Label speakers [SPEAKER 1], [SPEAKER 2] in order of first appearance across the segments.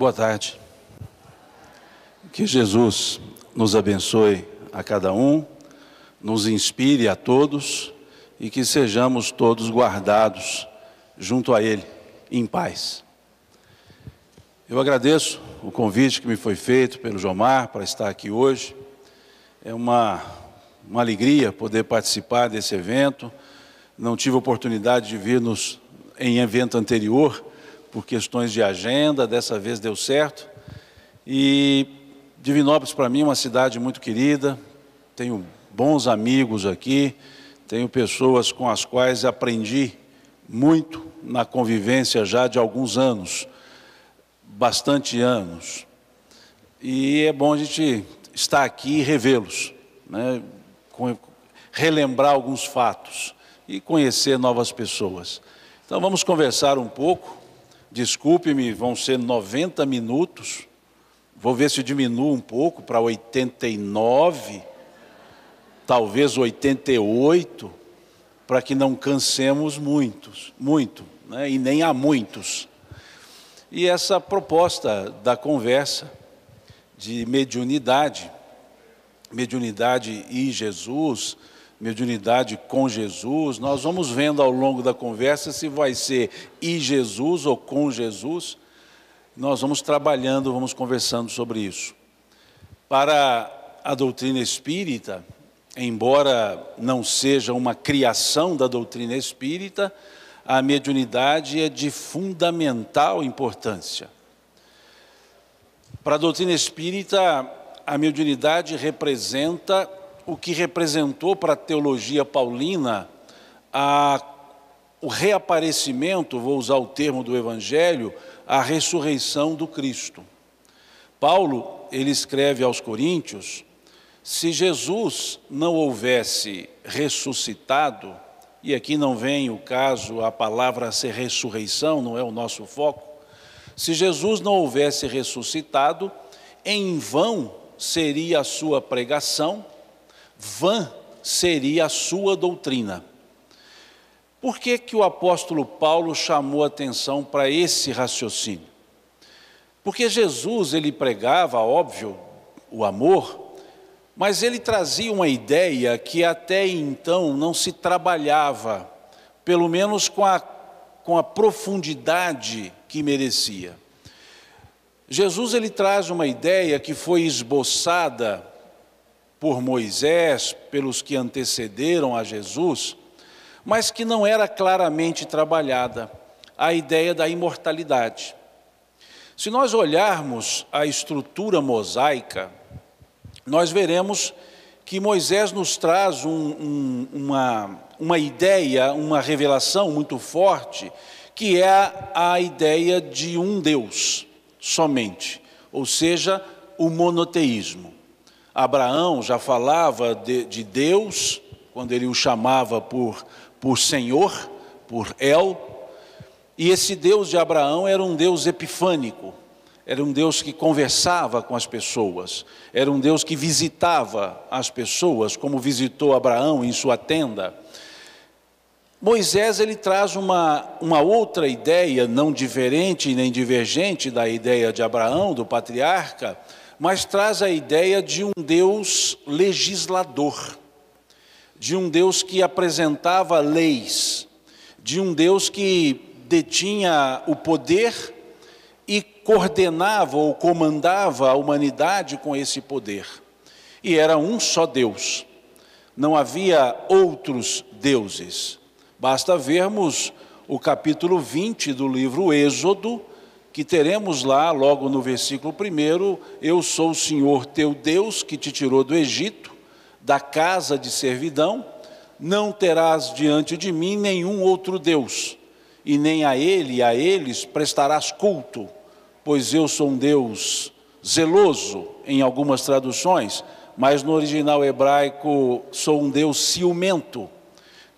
[SPEAKER 1] Boa tarde. Que Jesus nos abençoe a cada um, nos inspire a todos e que sejamos todos guardados junto a Ele, em paz. Eu agradeço o convite que me foi feito pelo Jomar para estar aqui hoje. É uma alegria poder participar desse evento. Não tive oportunidade de vir em evento anterior, por questões de agenda, dessa vez deu certo. E Divinópolis para mim é uma cidade muito querida, tenho bons amigos aqui, tenho pessoas com as quais aprendi muito na convivência já de alguns anos, bastante anos. E é bom a gente estar aqui e revê-los, né? Relembrar alguns fatos e conhecer novas pessoas. Então vamos conversar um pouco. Desculpe-me, vão ser 90 minutos, vou ver se diminuo um pouco para 89, talvez 88, para que não cansemos muito, né? E nem há muitos. E essa proposta da conversa de mediunidade e Jesus, mediunidade com Jesus, nós vamos vendo ao longo da conversa se vai ser e Jesus ou com Jesus. Nós vamos trabalhando, vamos conversando sobre isso. Para a doutrina espírita, embora não seja uma criação da doutrina espírita, a mediunidade é de fundamental importância. Para a doutrina espírita, a mediunidade representa o que representou para a teologia paulina o reaparecimento, vou usar o termo do Evangelho, a ressurreição do Cristo. Paulo, ele escreve aos Coríntios, se Jesus não houvesse ressuscitado, e aqui não vem o caso, a palavra ser ressurreição, não é o nosso foco, se Jesus não houvesse ressuscitado, em vão seria a sua pregação, vã seria a sua doutrina. Por que que o apóstolo Paulo chamou atenção para esse raciocínio? Porque Jesus, ele pregava, óbvio, o amor, mas ele trazia uma ideia que até então não se trabalhava, pelo menos com a profundidade que merecia. Jesus, ele traz uma ideia que foi esboçada por Moisés, pelos que antecederam a Jesus, mas que não era claramente trabalhada, a ideia da imortalidade. Se nós olharmos a estrutura mosaica, nós veremos que Moisés nos traz uma ideia, uma revelação muito forte, que é a ideia de um Deus somente, ou seja, o monoteísmo. Abraão já falava de Deus, quando ele o chamava por Senhor, por El, e esse Deus de Abraão era um Deus epifânico, era um Deus que conversava com as pessoas, era um Deus que visitava as pessoas, como visitou Abraão em sua tenda. Moisés, ele traz uma outra ideia, não diferente nem divergente da ideia de Abraão, do patriarca, mas traz a ideia de um Deus legislador, de um Deus que apresentava leis, de um Deus que detinha o poder e coordenava ou comandava a humanidade com esse poder. E era um só Deus, não havia outros deuses. Basta vermos o capítulo 20 do livro Êxodo, que teremos lá, logo no versículo 1, eu sou o Senhor teu Deus, que te tirou do Egito, da casa de servidão, não terás diante de mim nenhum outro Deus, e nem a ele e a eles prestarás culto, pois eu sou um Deus zeloso, em algumas traduções, mas no original hebraico sou um Deus ciumento,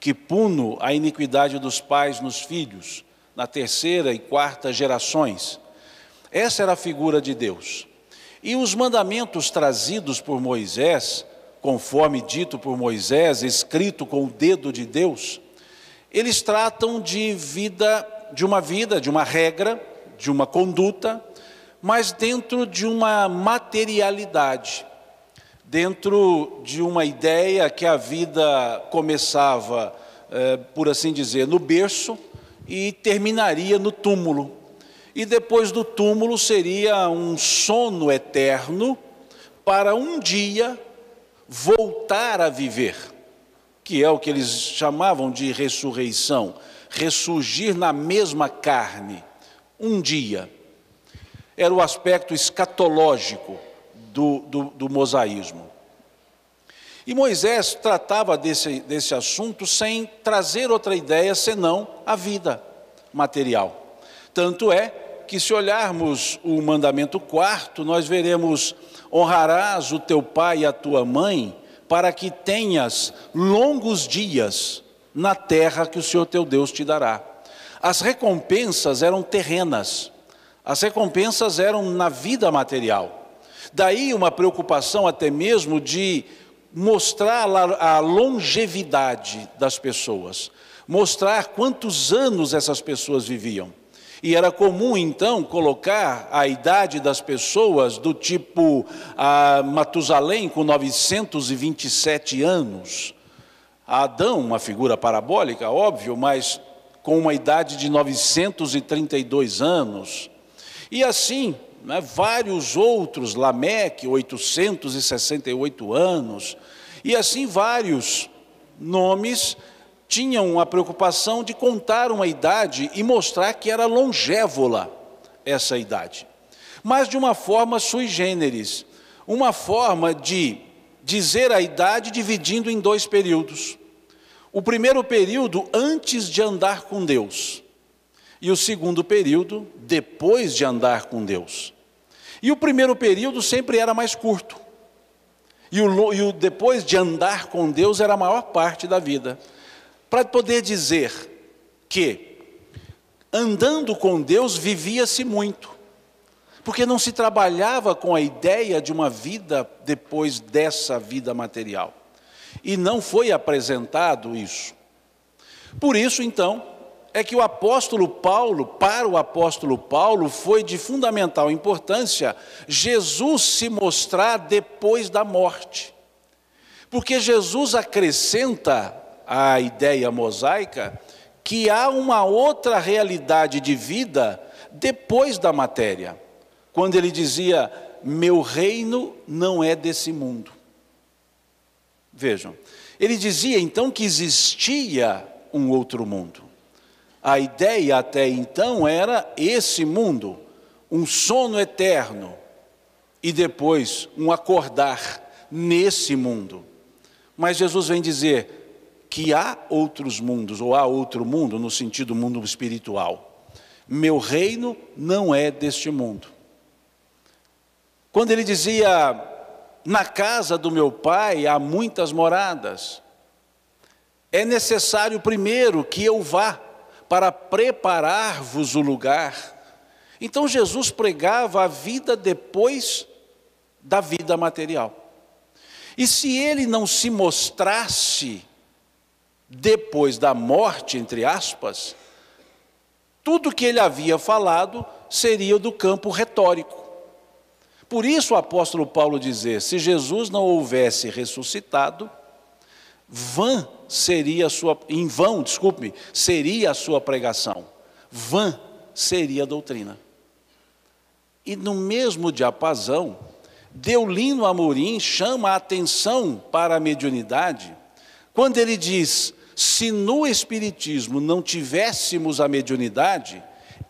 [SPEAKER 1] que puno a iniquidade dos pais nos filhos, na terceira e quarta gerações. Essa era a figura de Deus. E os mandamentos trazidos por Moisés, conforme dito por Moisés, escrito com o dedo de Deus, eles tratam de uma regra, de uma conduta, mas dentro de uma materialidade, dentro de uma ideia que a vida começava, por assim dizer, no berço e terminaria no túmulo. E depois do túmulo seria um sono eterno para um dia voltar a viver, que é o que eles chamavam de ressurreição, ressurgir na mesma carne, um dia. Era o aspecto escatológico do mosaísmo. E Moisés tratava desse assunto sem trazer outra ideia senão a vida material. Tanto é que, se olharmos o mandamento 4º, nós veremos: honrarás o teu pai e a tua mãe, para que tenhas longos dias na terra que o Senhor teu Deus te dará. As recompensas eram terrenas, as recompensas eram na vida material. Daí uma preocupação até mesmo de mostrar a longevidade das pessoas, mostrar quantos anos essas pessoas viviam. E era comum, então, colocar a idade das pessoas do tipo Matusalém, com 927 anos. Adão, uma figura parabólica, óbvio, mas com uma idade de 932 anos. E assim, vários outros, Lameque, 868 anos. E assim vários nomes tinham a preocupação de contar uma idade e mostrar que era longévola essa idade. Mas de uma forma sui generis, uma forma de dizer a idade dividindo em 2 períodos. O primeiro período antes de andar com Deus, e o segundo período depois de andar com Deus. E o primeiro período sempre era mais curto, e o depois de andar com Deus era a maior parte da vida. Para poder dizer que, andando com Deus, vivia-se muito, porque não se trabalhava com a ideia de uma vida depois dessa vida material. E não foi apresentado isso. Por isso, então, é que para o apóstolo Paulo, foi de fundamental importância Jesus se mostrar depois da morte. Porque Jesus acrescenta a ideia mosaica que há uma outra realidade de vida depois da matéria. Quando ele dizia: meu reino não é desse mundo. Vejam, ele dizia então que existia um outro mundo. A ideia até então era esse mundo, um sono eterno, e depois um acordar nesse mundo. Mas Jesus vem dizer que há outros mundos, ou há outro mundo no sentido mundo espiritual. Meu reino não é deste mundo. Quando ele dizia: na casa do meu pai há muitas moradas, é necessário primeiro que eu vá para preparar-vos o lugar. Então Jesus pregava a vida depois da vida material. E se ele não se mostrasse depois da morte, entre aspas, tudo que ele havia falado seria do campo retórico. Por isso o apóstolo Paulo dizer: se Jesus não houvesse ressuscitado, seria a sua pregação, vã seria a doutrina. E no mesmo diapasão, Deolino Amorim chama a atenção para a mediunidade, quando ele diz: se no Espiritismo não tivéssemos a mediunidade,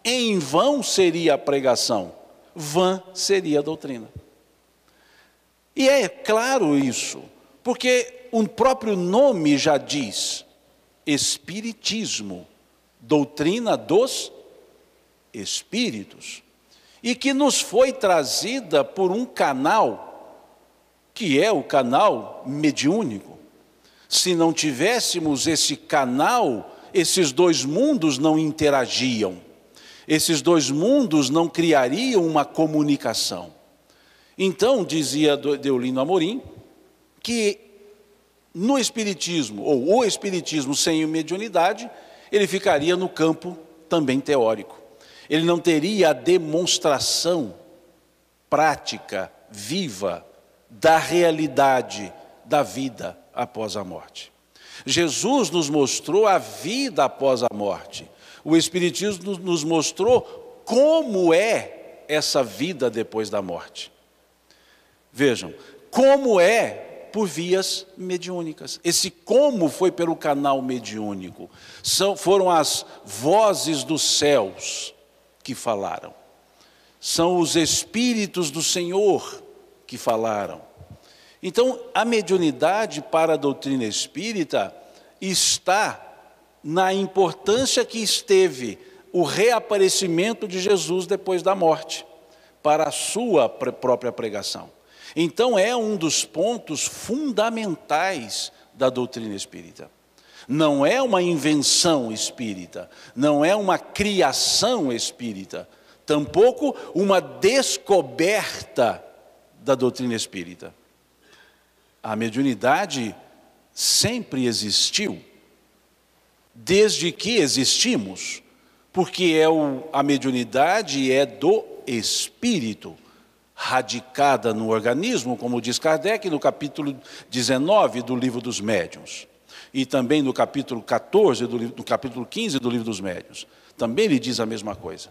[SPEAKER 1] em vão seria a pregação, vã seria a doutrina. E é claro isso, porque o próprio nome já diz: Espiritismo, doutrina dos espíritos, e que nos foi trazida por um canal, que é o canal mediúnico. Se não tivéssemos esse canal, esses 2 mundos não interagiam, esses 2 mundos não criariam uma comunicação. Então, dizia Deolino Amorim, que no Espiritismo, ou o Espiritismo sem mediunidade, ele ficaria no campo também teórico. Ele não teria a demonstração prática, viva, da realidade da vida após a morte. Jesus nos mostrou a vida após a morte. O Espiritismo nos mostrou como é essa vida depois da morte. Vejam, como é por vias mediúnicas. Esse como foi pelo canal mediúnico. Foram as vozes dos céus que falaram. São os Espíritos do Senhor que falaram. Então, a mediunidade para a doutrina espírita está na importância que esteve o reaparecimento de Jesus depois da morte, para a sua própria pregação. Então, é um dos pontos fundamentais da doutrina espírita. Não é uma invenção espírita, não é uma criação espírita, tampouco uma descoberta da doutrina espírita. A mediunidade sempre existiu, desde que existimos, porque a mediunidade é do espírito, radicada no organismo, como diz Kardec no capítulo 19 do Livro dos Médiuns, e também no capítulo 14, no capítulo 15 do Livro dos Médiuns, também ele diz a mesma coisa.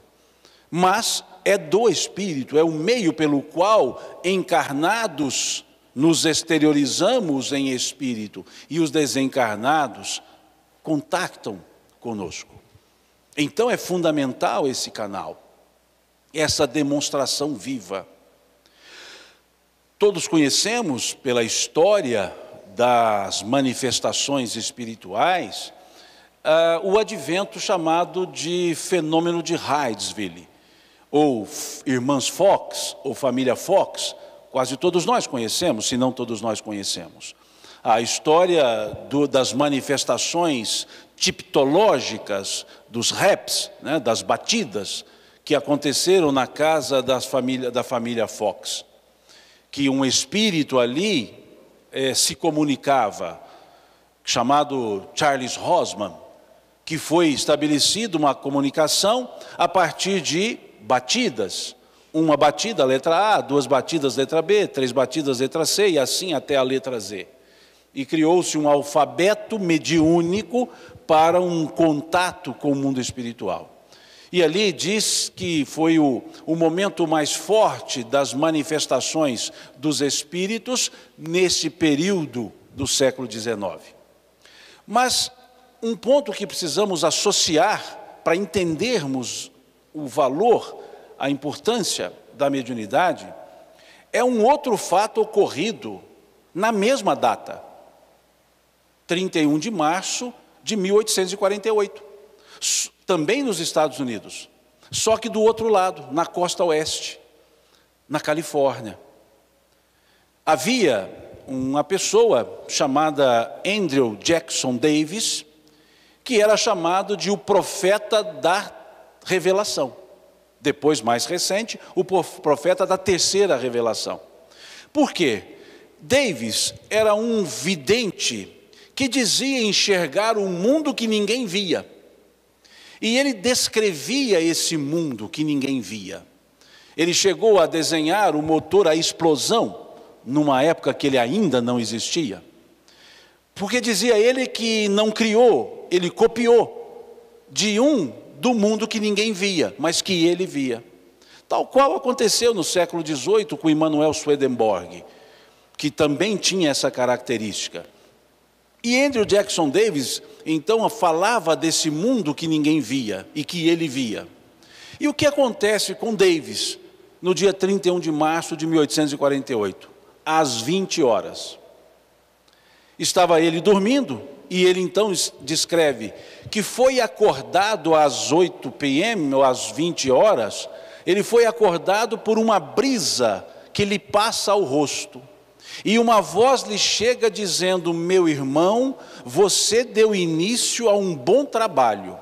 [SPEAKER 1] Mas é do espírito, é o meio pelo qual encarnados nos exteriorizamos em espírito e os desencarnados contactam conosco. Então é fundamental esse canal, essa demonstração viva. Todos conhecemos pela história das manifestações espirituais o advento chamado de fenômeno de Hydesville, ou Irmãs Fox, ou família Fox. Quase todos nós conhecemos, se não todos nós conhecemos. A história das manifestações tipológicas dos raps, né, das batidas, que aconteceram na casa da família Fox. Que um espírito ali se comunicava, chamado Charles Hosman, que foi estabelecida uma comunicação a partir de batidas. Uma batida, letra A, 2 batidas, letra B, 3 batidas, letra C, e assim até a letra Z. E criou-se um alfabeto mediúnico para um contato com o mundo espiritual. E ali diz que foi o momento mais forte das manifestações dos espíritos nesse período do século XIX. Mas um ponto que precisamos associar para entendermos o valor, a importância da mediunidade, é um outro fato ocorrido na mesma data, 31 de março de 1848, também nos Estados Unidos, só que do outro lado, na costa oeste, na Califórnia. Havia uma pessoa chamada Andrew Jackson Davis, que era chamado de o profeta da revelação. Depois, mais recente, o profeta da terceira revelação. Por quê? Davis era um vidente que dizia enxergar um mundo que ninguém via. E ele descrevia esse mundo que ninguém via. Ele chegou a desenhar o motor à explosão, numa época que ele ainda não existia. Porque dizia ele que não criou, ele copiou do mundo que ninguém via, mas que ele via. Tal qual aconteceu no século XVIII com Emanuel Swedenborg, que também tinha essa característica. E Andrew Jackson Davis, então, falava desse mundo que ninguém via e que ele via. E o que acontece com Davis no dia 31 de março de 1848, às 20 horas? Estava ele dormindo e ele então descreve que foi acordado às 8 p.m. ou às 20 horas, ele foi acordado por uma brisa que lhe passa ao rosto. E uma voz lhe chega dizendo: meu irmão, você deu início a um bom trabalho.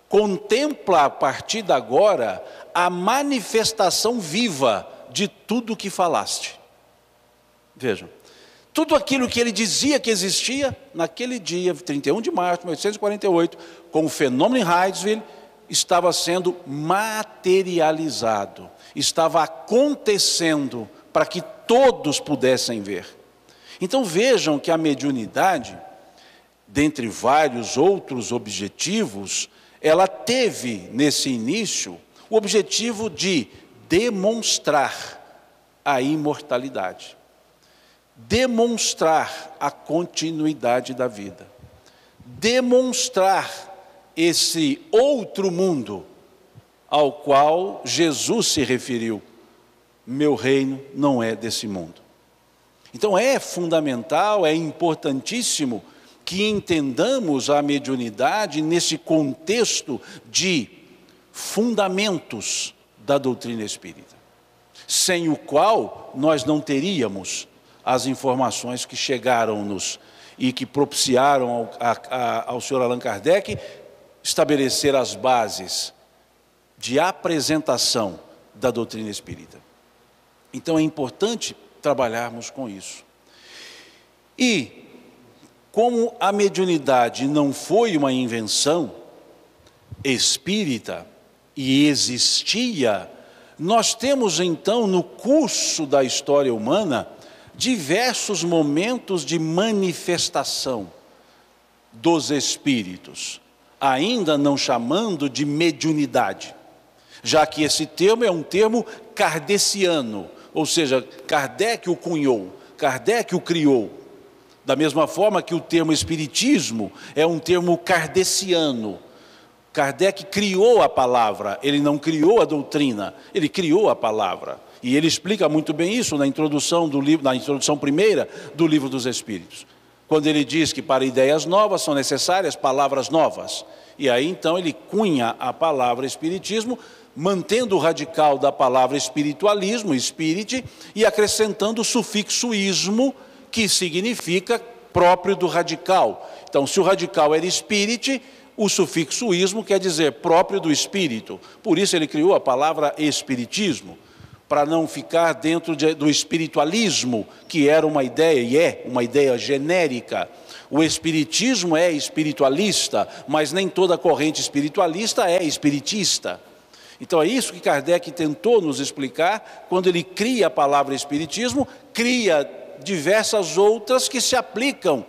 [SPEAKER 1] Contempla a partir de agora a manifestação viva de tudo que falaste. Vejam, tudo aquilo que ele dizia que existia, naquele dia, 31 de março de 1848, com o fenômeno em Hydesville, estava sendo materializado, estava acontecendo para que todos pudessem ver. Então vejam que a mediunidade, dentre vários outros objetivos, ela teve nesse início o objetivo de demonstrar a imortalidade, demonstrar a continuidade da vida, demonstrar esse outro mundo ao qual Jesus se referiu. Meu reino não é desse mundo. Então é fundamental, é importantíssimo que entendamos a mediunidade nesse contexto de fundamentos da doutrina espírita, sem o qual nós não teríamos as informações que chegaram-nos e que propiciaram ao senhor Allan Kardec estabelecer as bases de apresentação da doutrina espírita. Então é importante trabalharmos com isso. E, como a mediunidade não foi uma invenção espírita e existia, nós temos então no curso da história humana diversos momentos de manifestação dos espíritos, ainda não chamando de mediunidade, já que esse termo é um termo kardeciano, ou seja, Kardec o cunhou, Kardec o criou. Da mesma forma que o termo espiritismo é um termo kardeciano. Kardec criou a palavra, ele não criou a doutrina, ele criou a palavra. E ele explica muito bem isso na introdução do livro, na introdução primeira do Livro dos Espíritos, quando ele diz que para ideias novas são necessárias palavras novas. E aí então ele cunha a palavra espiritismo, mantendo o radical da palavra espiritualismo, espírite, e acrescentando o sufixo ismo, que significa próprio do radical. Então, se o radical era espírite, o sufixo ismo quer dizer próprio do espírito. Por isso ele criou a palavra espiritismo, para não ficar dentro do espiritualismo, que era uma ideia e é uma ideia genérica. O espiritismo é espiritualista, mas nem toda corrente espiritualista é espiritista. Então é isso que Kardec tentou nos explicar quando ele cria a palavra espiritismo, cria diversas outras que se aplicam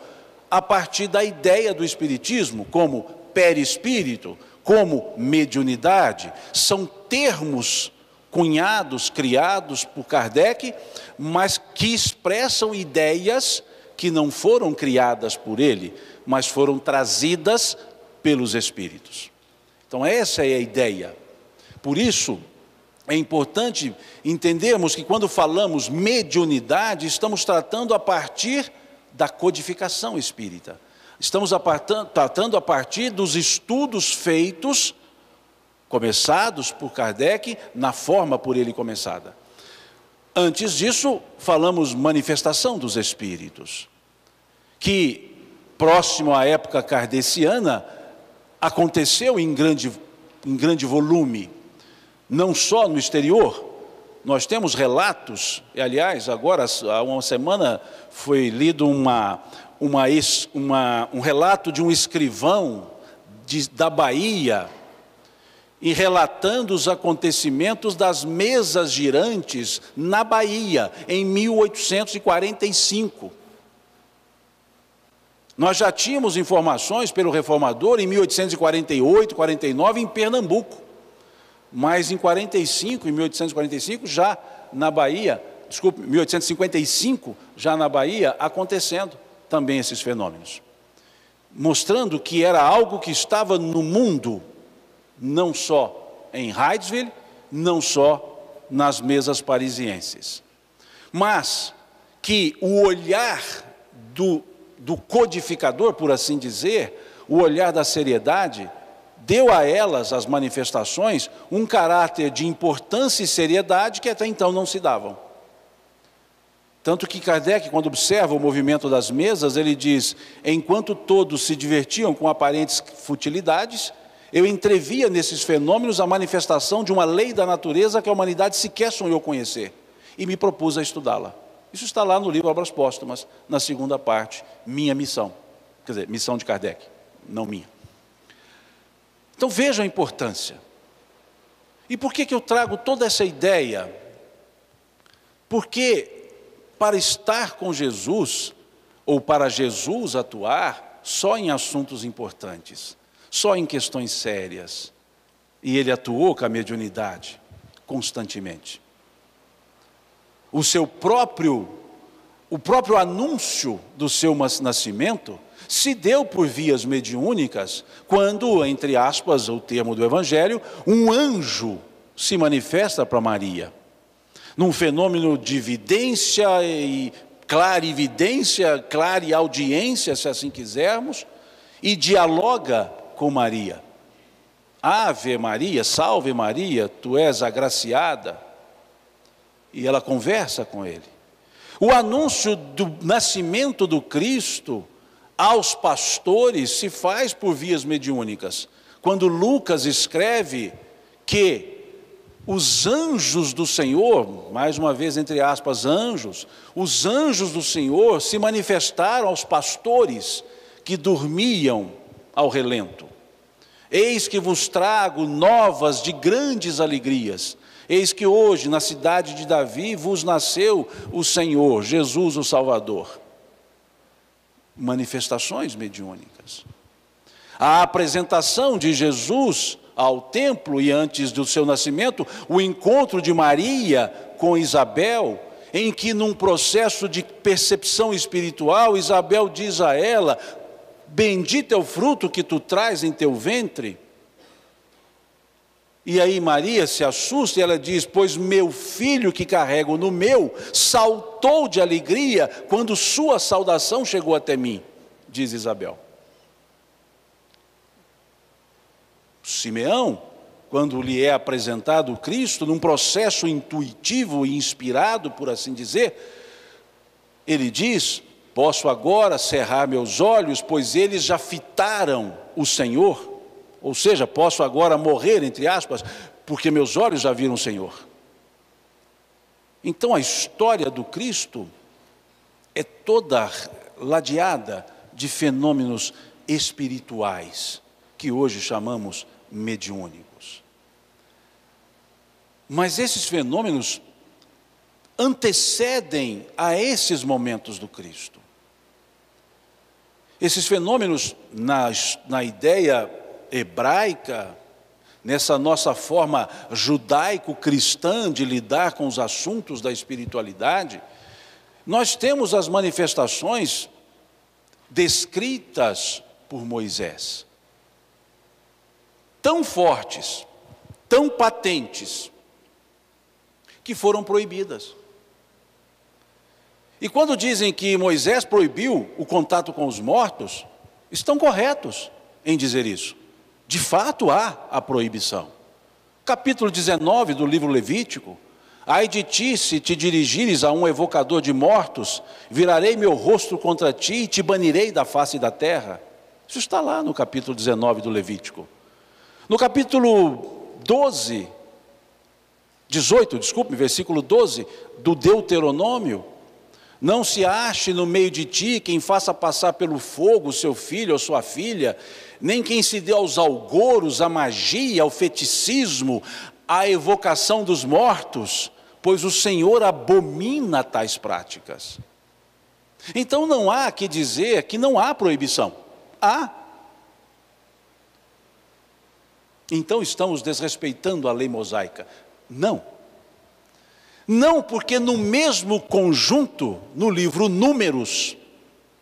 [SPEAKER 1] a partir da ideia do espiritismo, como perispírito, como mediunidade. São termos cunhados, criados por Kardec, mas que expressam ideias que não foram criadas por ele, mas foram trazidas pelos espíritos. Então essa é a ideia. Por isso, é importante entendermos que quando falamos mediunidade, estamos tratando a partir da codificação espírita. Estamos tratando a partir dos estudos feitos, começados por Kardec, na forma por ele começada. Antes disso, falamos manifestação dos espíritos, que, próximo à época kardeciana, aconteceu em grande volume, não só no exterior. Nós temos relatos, e aliás, agora, há uma semana, foi lido um relato de um escrivão da Bahia, e relatando os acontecimentos das mesas girantes na Bahia, em 1845. Nós já tínhamos informações pelo Reformador em 1848, 49, em Pernambuco. Mas em 1845, já na Bahia, 1855, já na Bahia, acontecendo também esses fenômenos. Mostrando que era algo que estava no mundo, não só em Hydesville, não só nas mesas parisienses. Mas que o olhar do codificador, por assim dizer, o olhar da seriedade, deu a elas, as manifestações, um caráter de importância e seriedade que até então não se davam. Tanto que Kardec, quando observa o movimento das mesas, ele diz: enquanto todos se divertiam com aparentes futilidades, eu entrevia nesses fenômenos a manifestação de uma lei da natureza que a humanidade sequer sonhou conhecer, e me propus a estudá-la. Isso está lá no livro Obras Póstumas, na segunda parte, Minha Missão. Quer dizer, missão de Kardec, não minha. Então vejam a importância. E por que eu trago toda essa ideia? Porque para estar com Jesus, ou para Jesus atuar, só em assuntos importantes, só em questões sérias. E ele atuou com a mediunidade, constantemente. O próprio anúncio do seu nascimento se deu por vias mediúnicas, quando, entre aspas, o termo do Evangelho, um anjo se manifesta para Maria, num fenômeno de vidência e clarividência, clareaudiência, se assim quisermos, e dialoga com Maria. Ave Maria, salve Maria, tu és agraciada. E ela conversa com ele. O anúncio do nascimento do Cristo aos pastores se faz por vias mediúnicas. Quando Lucas escreve que os anjos do Senhor, mais uma vez entre aspas, anjos, os anjos do Senhor se manifestaram aos pastores que dormiam ao relento. Eis que vos trago novas de grandes alegrias. Eis que hoje, na cidade de Davi, vos nasceu o Senhor, Jesus o Salvador. Manifestações mediúnicas. A apresentação de Jesus ao templo e antes do seu nascimento, o encontro de Maria com Isabel, em que num processo de percepção espiritual, Isabel diz a ela: bendito é o fruto que tu traz em teu ventre. E aí Maria se assusta e ela diz: pois meu filho que carrego no meu, saltou de alegria quando sua saudação chegou até mim, diz Isabel. Simeão, quando lhe é apresentado o Cristo, num processo intuitivo e inspirado, por assim dizer, ele diz: posso agora cerrar meus olhos, pois eles já fitaram o Senhor. Ou seja, posso agora morrer, entre aspas, porque meus olhos já viram o Senhor. Então a história do Cristo é toda ladeada de fenômenos espirituais, que hoje chamamos mediúnicos. Mas esses fenômenos antecedem a esses momentos do Cristo. Esses fenômenos, na ideia hebraica, nessa nossa forma judaico-cristã de lidar com os assuntos da espiritualidade, nós temos as manifestações descritas por Moisés, tão fortes, tão patentes, que foram proibidas. E quando dizem que Moisés proibiu o contato com os mortos, estão corretos em dizer isso. De fato há a proibição. Capítulo 19 do livro Levítico: ai de ti, se te dirigires a um evocador de mortos, virarei meu rosto contra ti e te banirei da face da terra. Isso está lá no capítulo 19 do Levítico. No capítulo 18, versículo 12, do Deuteronômio: não se ache no meio de ti quem faça passar pelo fogo seu filho ou sua filha, nem quem se dê aos algoros, à magia, ao feticismo, à evocação dos mortos, pois o Senhor abomina tais práticas. Então não há que dizer que não há proibição. Há. Então estamos desrespeitando a lei mosaica. Não. Não, porque no mesmo conjunto, no livro Números,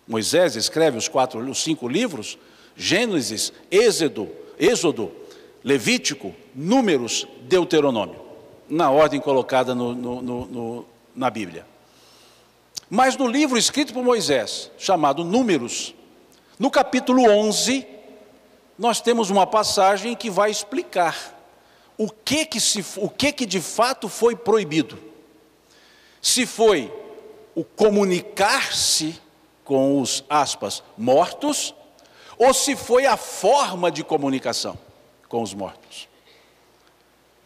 [SPEAKER 1] Moisés escreve os 5 livros, Gênesis, Êxodo, Levítico, Números, Deuteronômio, na ordem colocada na Bíblia. Mas no livro escrito por Moisés, chamado Números, no capítulo 11, nós temos uma passagem que vai explicar o que de fato foi proibido. Se foi o comunicar-se com os, aspas, mortos, ou se foi a forma de comunicação com os mortos.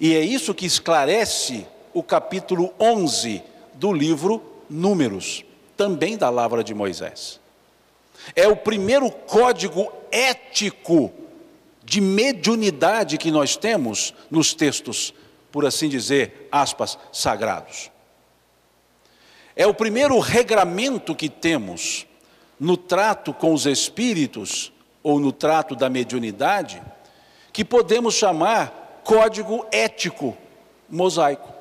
[SPEAKER 1] E é isso que esclarece o capítulo 11 do livro Números, também da Lavra de Moisés. É o primeiro código ético de mediunidade que nós temos nos textos, por assim dizer, aspas, sagrados. É o primeiro regramento que temos no trato com os espíritos, ou no trato da mediunidade, que podemos chamar código ético mosaico,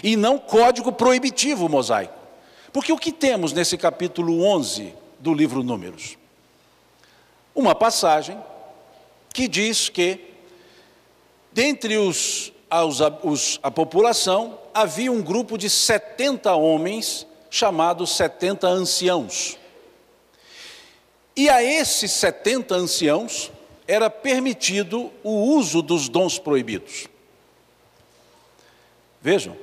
[SPEAKER 1] e não código proibitivo mosaico. Porque o que temos nesse capítulo 11 do livro Números? Uma passagem que diz que, dentre a população, havia um grupo de 70 homens, chamados 70 anciãos. E a esses 70 anciãos era permitido o uso dos dons proibidos. Vejam,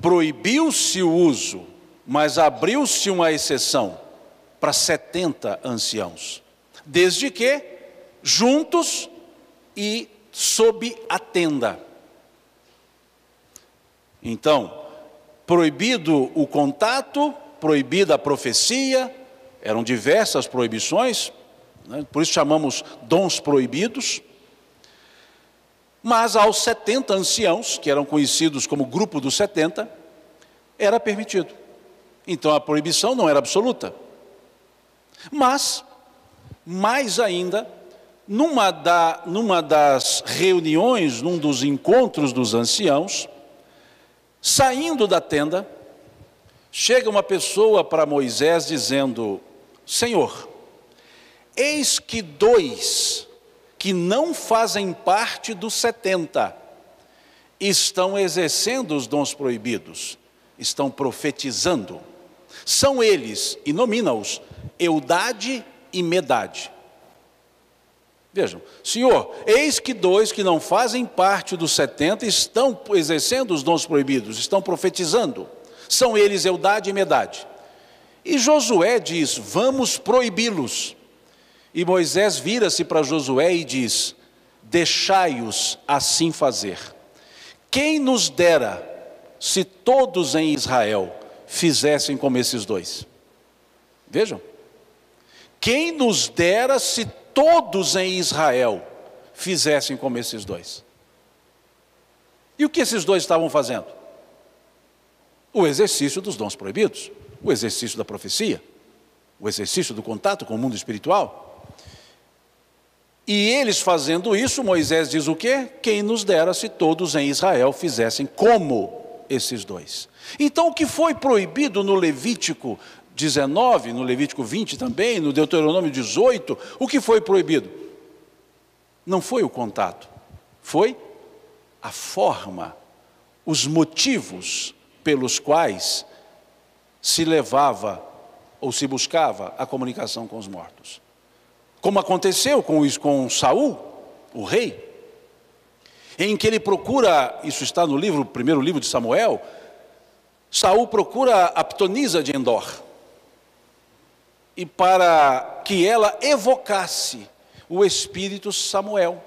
[SPEAKER 1] proibiu-se o uso, mas abriu-se uma exceção para 70 anciãos, desde que juntos e sob a tenda. Então, proibido o contato, proibida a profecia, eram diversas proibições, né? Por isso chamamos dons proibidos. Mas aos 70 anciãos, que eram conhecidos como grupo dos 70, era permitido. Então a proibição não era absoluta. Mas, mais ainda, numa das reuniões, num dos encontros dos anciãos, saindo da tenda, chega uma pessoa para Moisés dizendo: Senhor, eis que 2 que não fazem parte dos 70 estão exercendo os dons proibidos, estão profetizando. São eles, e nomina-os, Eudade e Medade. Vejam, Senhor, eis que 2 que não fazem parte dos 70 estão exercendo os dons proibidos, estão profetizando. São eles Eudade e Medade. E Josué diz: vamos proibi-los. E Moisés vira-se para Josué e diz: deixai-os assim fazer. Quem nos dera se todos em Israel fizessem como esses 2? Vejam. Quem nos dera se todos em Israel fizessem como esses 2? E o que esses 2 estavam fazendo? O exercício dos dons proibidos, o exercício da profecia, o exercício do contato com o mundo espiritual. E eles fazendo isso, Moisés diz o quê? Quem nos dera se todos em Israel fizessem como esses 2. Então o que foi proibido no Levítico 19, no Levítico 20 também, no Deuteronômio 18, o que foi proibido? Não foi o contato, foi a forma, os motivos pelos quais se levava ou se buscava a comunicação com os mortos. Como aconteceu com Saul, o rei, em que ele procura, isso está no primeiro livro de Samuel, Saul procura a pitonisa de Endor, e para que ela evocasse o espírito Samuel,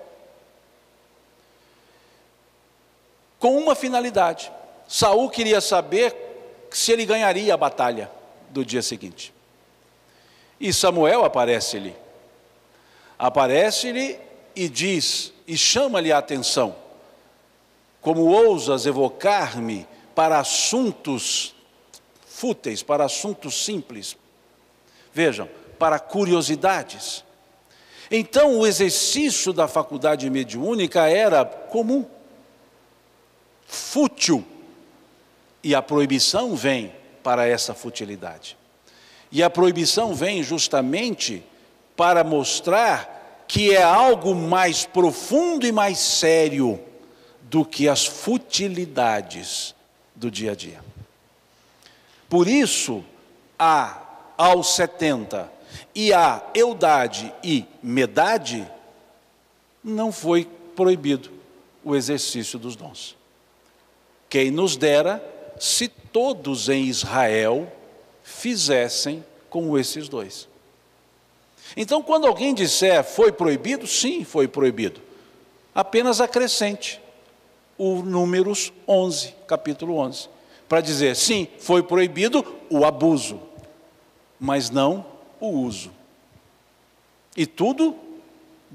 [SPEAKER 1] com uma finalidade. Saul queria saber se ele ganharia a batalha do dia seguinte. E Samuel aparece-lhe e diz, e chama-lhe a atenção: como ousas evocar-me para assuntos fúteis, para assuntos simples? Vejam, para curiosidades. Então o exercício da faculdade mediúnica era comum, fútil, e a proibição vem para essa futilidade. E a proibição vem justamente para mostrar que é algo mais profundo e mais sério do que as futilidades do dia a dia. Por isso, aos 70 e a Eudade e Medade, não foi proibido o exercício dos dons. Quem nos dera se todos em Israel fizessem como esses 2. Então, quando alguém disser foi proibido, sim, foi proibido. Apenas acrescente o Números 11, capítulo 11, para dizer, sim, foi proibido o abuso, mas não o uso. E tudo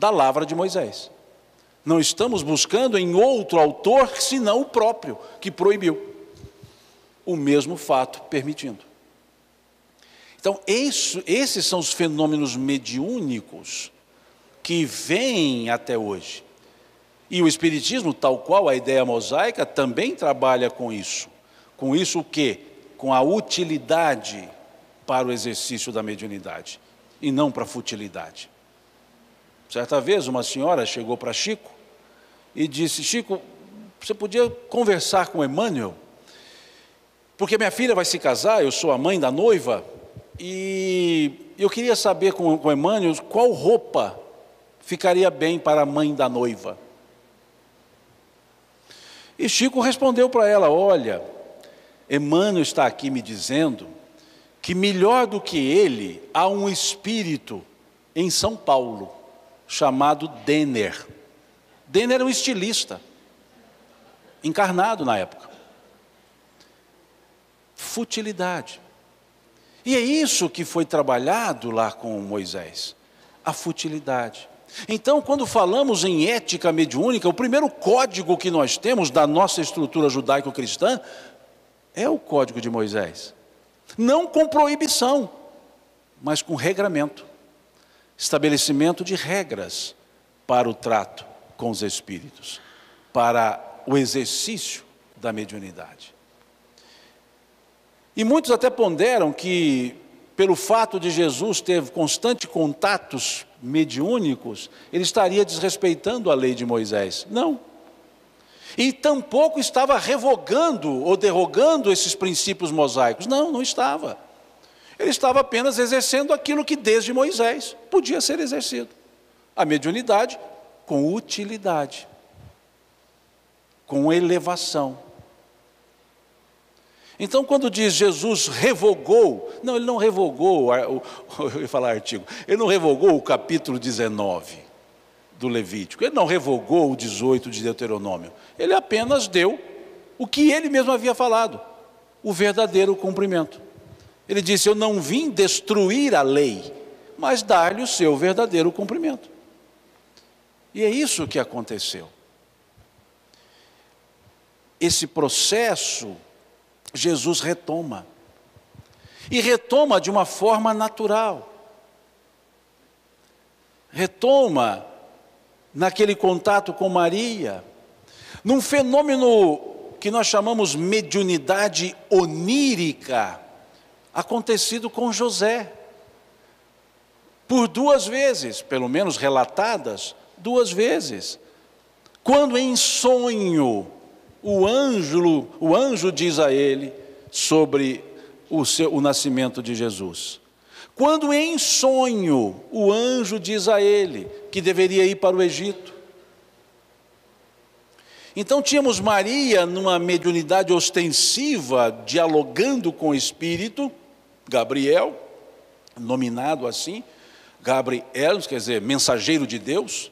[SPEAKER 1] da lavra de Moisés. Não estamos buscando em outro autor, senão o próprio, que proibiu. O mesmo fato permitindo. Então, esses são os fenômenos mediúnicos que vêm até hoje. E o Espiritismo, tal qual a ideia mosaica, também trabalha com isso. Com isso o quê? Com a utilidade para o exercício da mediunidade, e não para a futilidade. Certa vez, uma senhora chegou para Chico e disse: Chico, você podia conversar com Emmanuel? Porque minha filha vai se casar, eu sou a mãe da noiva, e eu queria saber com Emmanuel qual roupa ficaria bem para a mãe da noiva. E Chico respondeu para ela: olha, Emmanuel está aqui me dizendo que melhor do que ele há um espírito em São Paulo, chamado Denner. Denner era um estilista, encarnado na época. Futilidade. E é isso que foi trabalhado lá com Moisés, a futilidade. Então, quando falamos em ética mediúnica, o primeiro código que nós temos da nossa estrutura judaico-cristã é o Código de Moisés. Não com proibição, mas com regramento. Estabelecimento de regras para o trato com os espíritos, para o exercício da mediunidade. E muitos até ponderam que, pelo fato de Jesus ter constantes contatos mediúnicos, ele estaria desrespeitando a lei de Moisés. Não. E tampouco estava revogando ou derrogando esses princípios mosaicos. Não, não estava. Ele estava apenas exercendo aquilo que desde Moisés podia ser exercido. A mediunidade com utilidade, com elevação. Então, quando diz Jesus revogou, não, ele não revogou, eu ia falar artigo, ele não revogou o capítulo 19 do Levítico, ele não revogou o 18 de Deuteronômio, ele apenas deu o que ele mesmo havia falado, o verdadeiro cumprimento. Ele disse: eu não vim destruir a lei, mas dar-lhe o seu verdadeiro cumprimento. E é isso que aconteceu. Esse processo Jesus retoma, e retoma de uma forma natural, retoma naquele contato com Maria, num fenômeno que nós chamamos mediunidade onírica, acontecido com José, por 2 vezes, pelo menos relatadas 2 vezes, quando em sonho, o anjo diz a ele sobre o nascimento de Jesus. Quando em sonho, o anjo diz a ele que deveria ir para o Egito. Então tínhamos Maria numa mediunidade ostensiva, dialogando com o Espírito, Gabriel, nominado assim, Gabriel, quer dizer, mensageiro de Deus.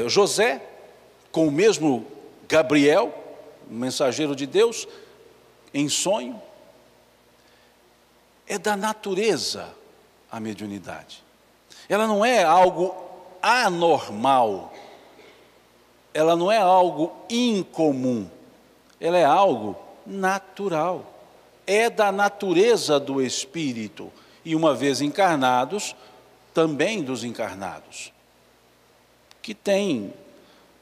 [SPEAKER 1] José, com o mesmo Gabriel, mensageiro de Deus, em sonho. É da natureza a mediunidade. Ela não é algo anormal, ela não é algo incomum, ela é algo natural. É da natureza do espírito, e uma vez encarnados, também dos encarnados, que tem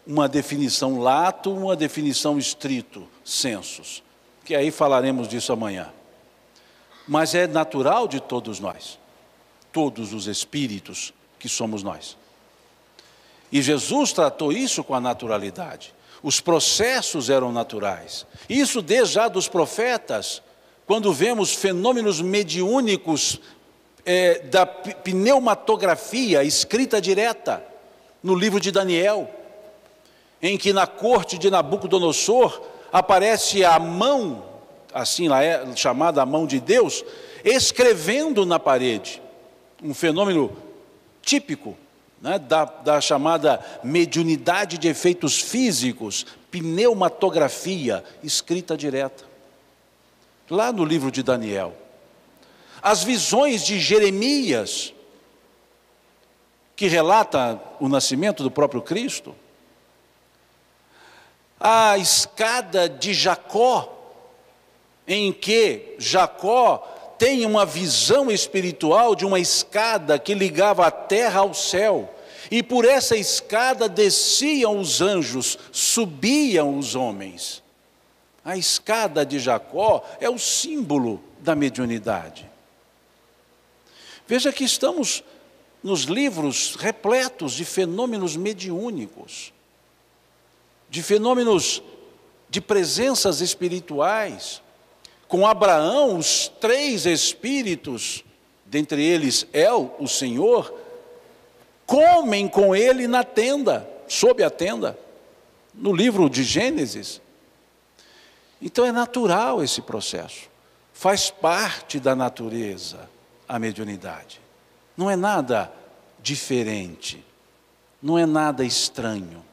[SPEAKER 1] uma definição lato, uma definição estrito, sensus, que aí falaremos disso amanhã. Mas é natural de todos nós, todos os espíritos que somos nós. E Jesus tratou isso com a naturalidade. Os processos eram naturais. Isso desde já dos profetas, quando vemos fenômenos mediúnicos da pneumatografia, escrita direta, no livro de Daniel, em que na corte de Nabucodonosor aparece a mão, assim lá é chamada a mão de Deus, escrevendo na parede, um fenômeno típico, né, da chamada mediunidade de efeitos físicos, pneumatografia, escrita direta, lá no livro de Daniel. As visões de Jeremias, que relata o nascimento do próprio Cristo. A escada de Jacó, em que Jacó tem uma visão espiritual de uma escada que ligava a terra ao céu, e por essa escada desciam os anjos, subiam os homens. A escada de Jacó é o símbolo da mediunidade. Veja que estamos nos livros repletos de fenômenos mediúnicos, de fenômenos de presenças espirituais. Com Abraão, os 3 espíritos, dentre eles El, o Senhor, comem com ele na tenda, sob a tenda, no livro de Gênesis. Então é natural esse processo, faz parte da natureza a mediunidade. Não é nada diferente, não é nada estranho.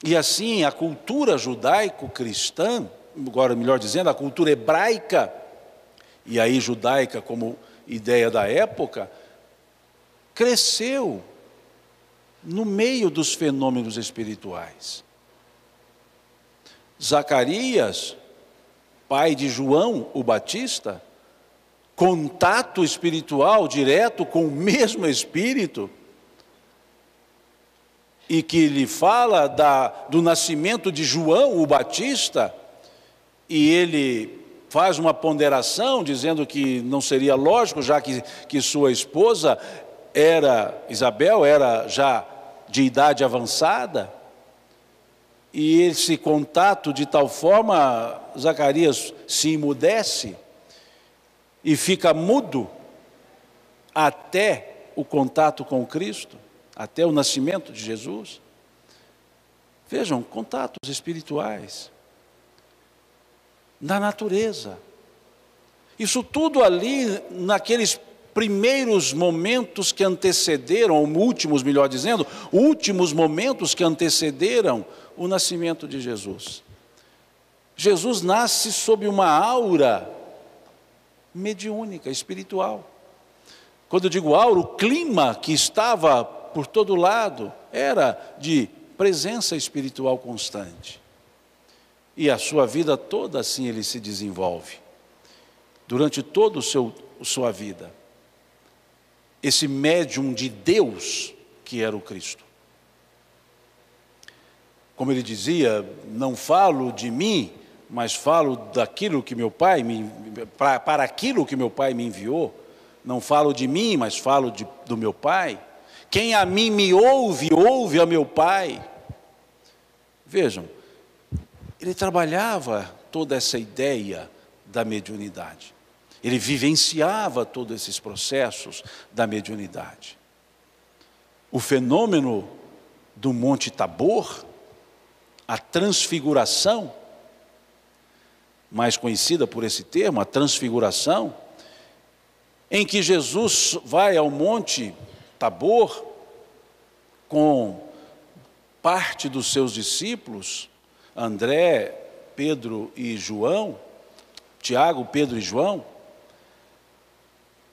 [SPEAKER 1] E assim a cultura judaico-cristã, agora melhor dizendo, a cultura hebraica, e aí judaica como ideia da época, cresceu no meio dos fenômenos espirituais. Zacarias, pai de João o Batista, contato espiritual direto com o mesmo Espírito, e que lhe fala do nascimento de João o Batista, e ele faz uma ponderação dizendo que não seria lógico, já que sua esposa Isabel era já de idade avançada, e esse contato de tal forma, Zacarias se emudece e fica mudo até o contato com Cristo, até o nascimento de Jesus. Vejam, contatos espirituais na natureza. Isso tudo ali, naqueles primeiros momentos que antecederam, ou últimos, melhor dizendo, últimos momentos que antecederam o nascimento de Jesus. Jesus nasce sob uma aura mediúnica, espiritual. Quando eu digo aura, o clima que estava por todo lado era de presença espiritual constante. E a sua vida toda assim ele se desenvolve. Durante toda a sua vida. Esse médium de Deus que era o Cristo. Como ele dizia, não falo de mim, mas falo daquilo que meu Pai para aquilo que meu Pai me enviou. Não falo de mim, mas falo do meu Pai. Quem a mim me ouve, ouve a meu Pai. Vejam, ele trabalhava toda essa ideia da mediunidade. Ele vivenciava todos esses processos da mediunidade. O fenômeno do Monte Tabor, a transfiguração, mais conhecida por esse termo, a transfiguração, em que Jesus vai ao Monte Tabor com parte dos seus discípulos, André, Pedro e João, Tiago, Pedro e João,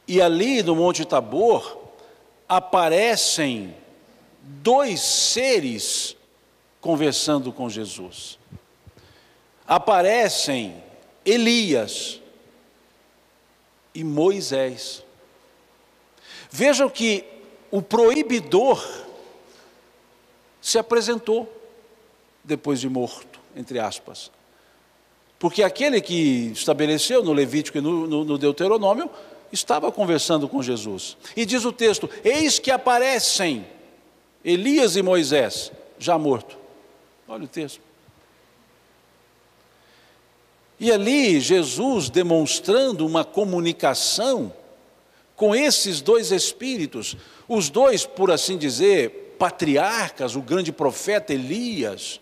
[SPEAKER 1] e ali no Monte Tabor aparecem 2 seres conversando com Jesus. Aparecem Elias e Moisés. Vejam que o proibidor se apresentou depois de morto, entre aspas. Porque aquele que estabeleceu no Levítico e no Deuteronômio estava conversando com Jesus. E diz o texto, eis que aparecem Elias e Moisés, já morto. Olha o texto. E ali Jesus demonstrando uma comunicação com esses 2 espíritos, os 2, por assim dizer, patriarcas, o grande profeta Elias,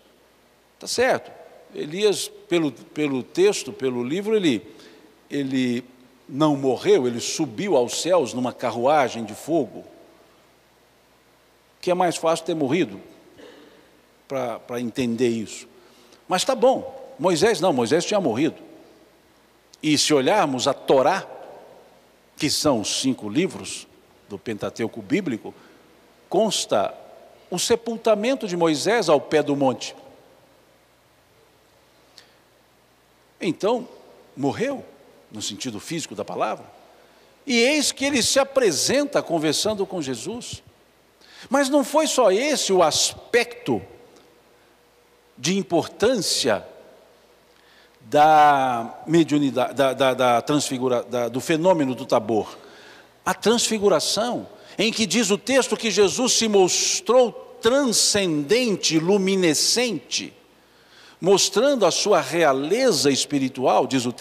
[SPEAKER 1] tá certo? Elias, pelo texto, pelo livro, ele não morreu, ele subiu aos céus numa carruagem de fogo, que é mais fácil ter morrido, para entender isso. Mas tá bom, Moisés não, Moisés tinha morrido. E se olharmos a Torá, que são os 5 livros do Pentateuco bíblico, consta o sepultamento de Moisés ao pé do monte. Então, morreu, no sentido físico da palavra, e eis que ele se apresenta conversando com Jesus. Mas não foi só esse o aspecto de importância da mediunidade, do fenômeno do Tabor. A transfiguração, em que diz o texto que Jesus se mostrou transcendente, luminescente, mostrando a sua realeza espiritual, diz o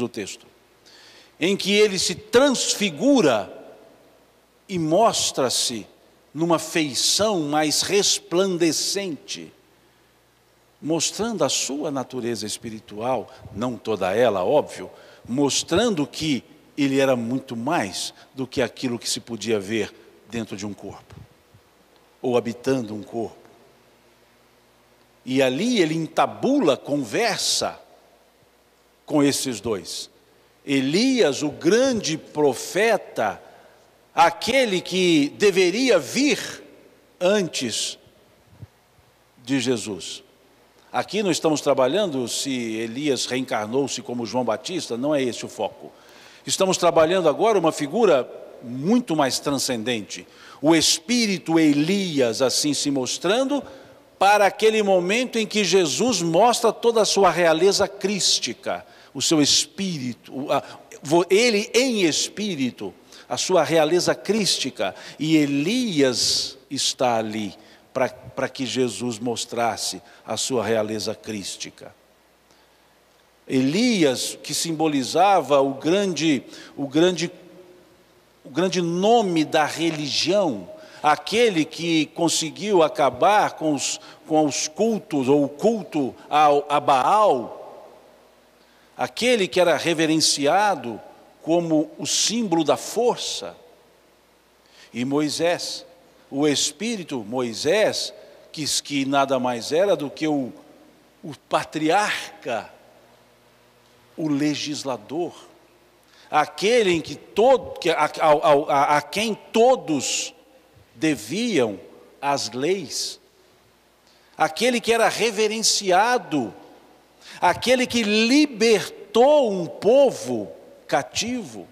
[SPEAKER 1] texto, em que ele se transfigura e mostra-se numa feição mais resplandecente, mostrando a sua natureza espiritual, não toda ela, óbvio, mostrando que ele era muito mais do que aquilo que se podia ver dentro de um corpo, ou habitando um corpo. E ali ele entabula conversa com esses dois. Elias, o grande profeta, aquele que deveria vir antes de Jesus. Aqui não estamos trabalhando se Elias reencarnou-se como João Batista, não é esse o foco. Estamos trabalhando agora uma figura muito mais transcendente. O espírito Elias assim se mostrando para aquele momento em que Jesus mostra toda a sua realeza crística, o seu espírito, ele em espírito, a sua realeza crística, e Elias está ali para que Jesus mostrasse a sua realeza crística. Elias, que simbolizava o grande nome da religião, aquele que conseguiu acabar com os cultos, ou o culto a Baal, aquele que era reverenciado como o símbolo da força. E Moisés, o Espírito, Moisés, que nada mais era do que o patriarca, o legislador, aquele em que a quem todos deviam as leis, aquele que era reverenciado, aquele que libertou um povo cativo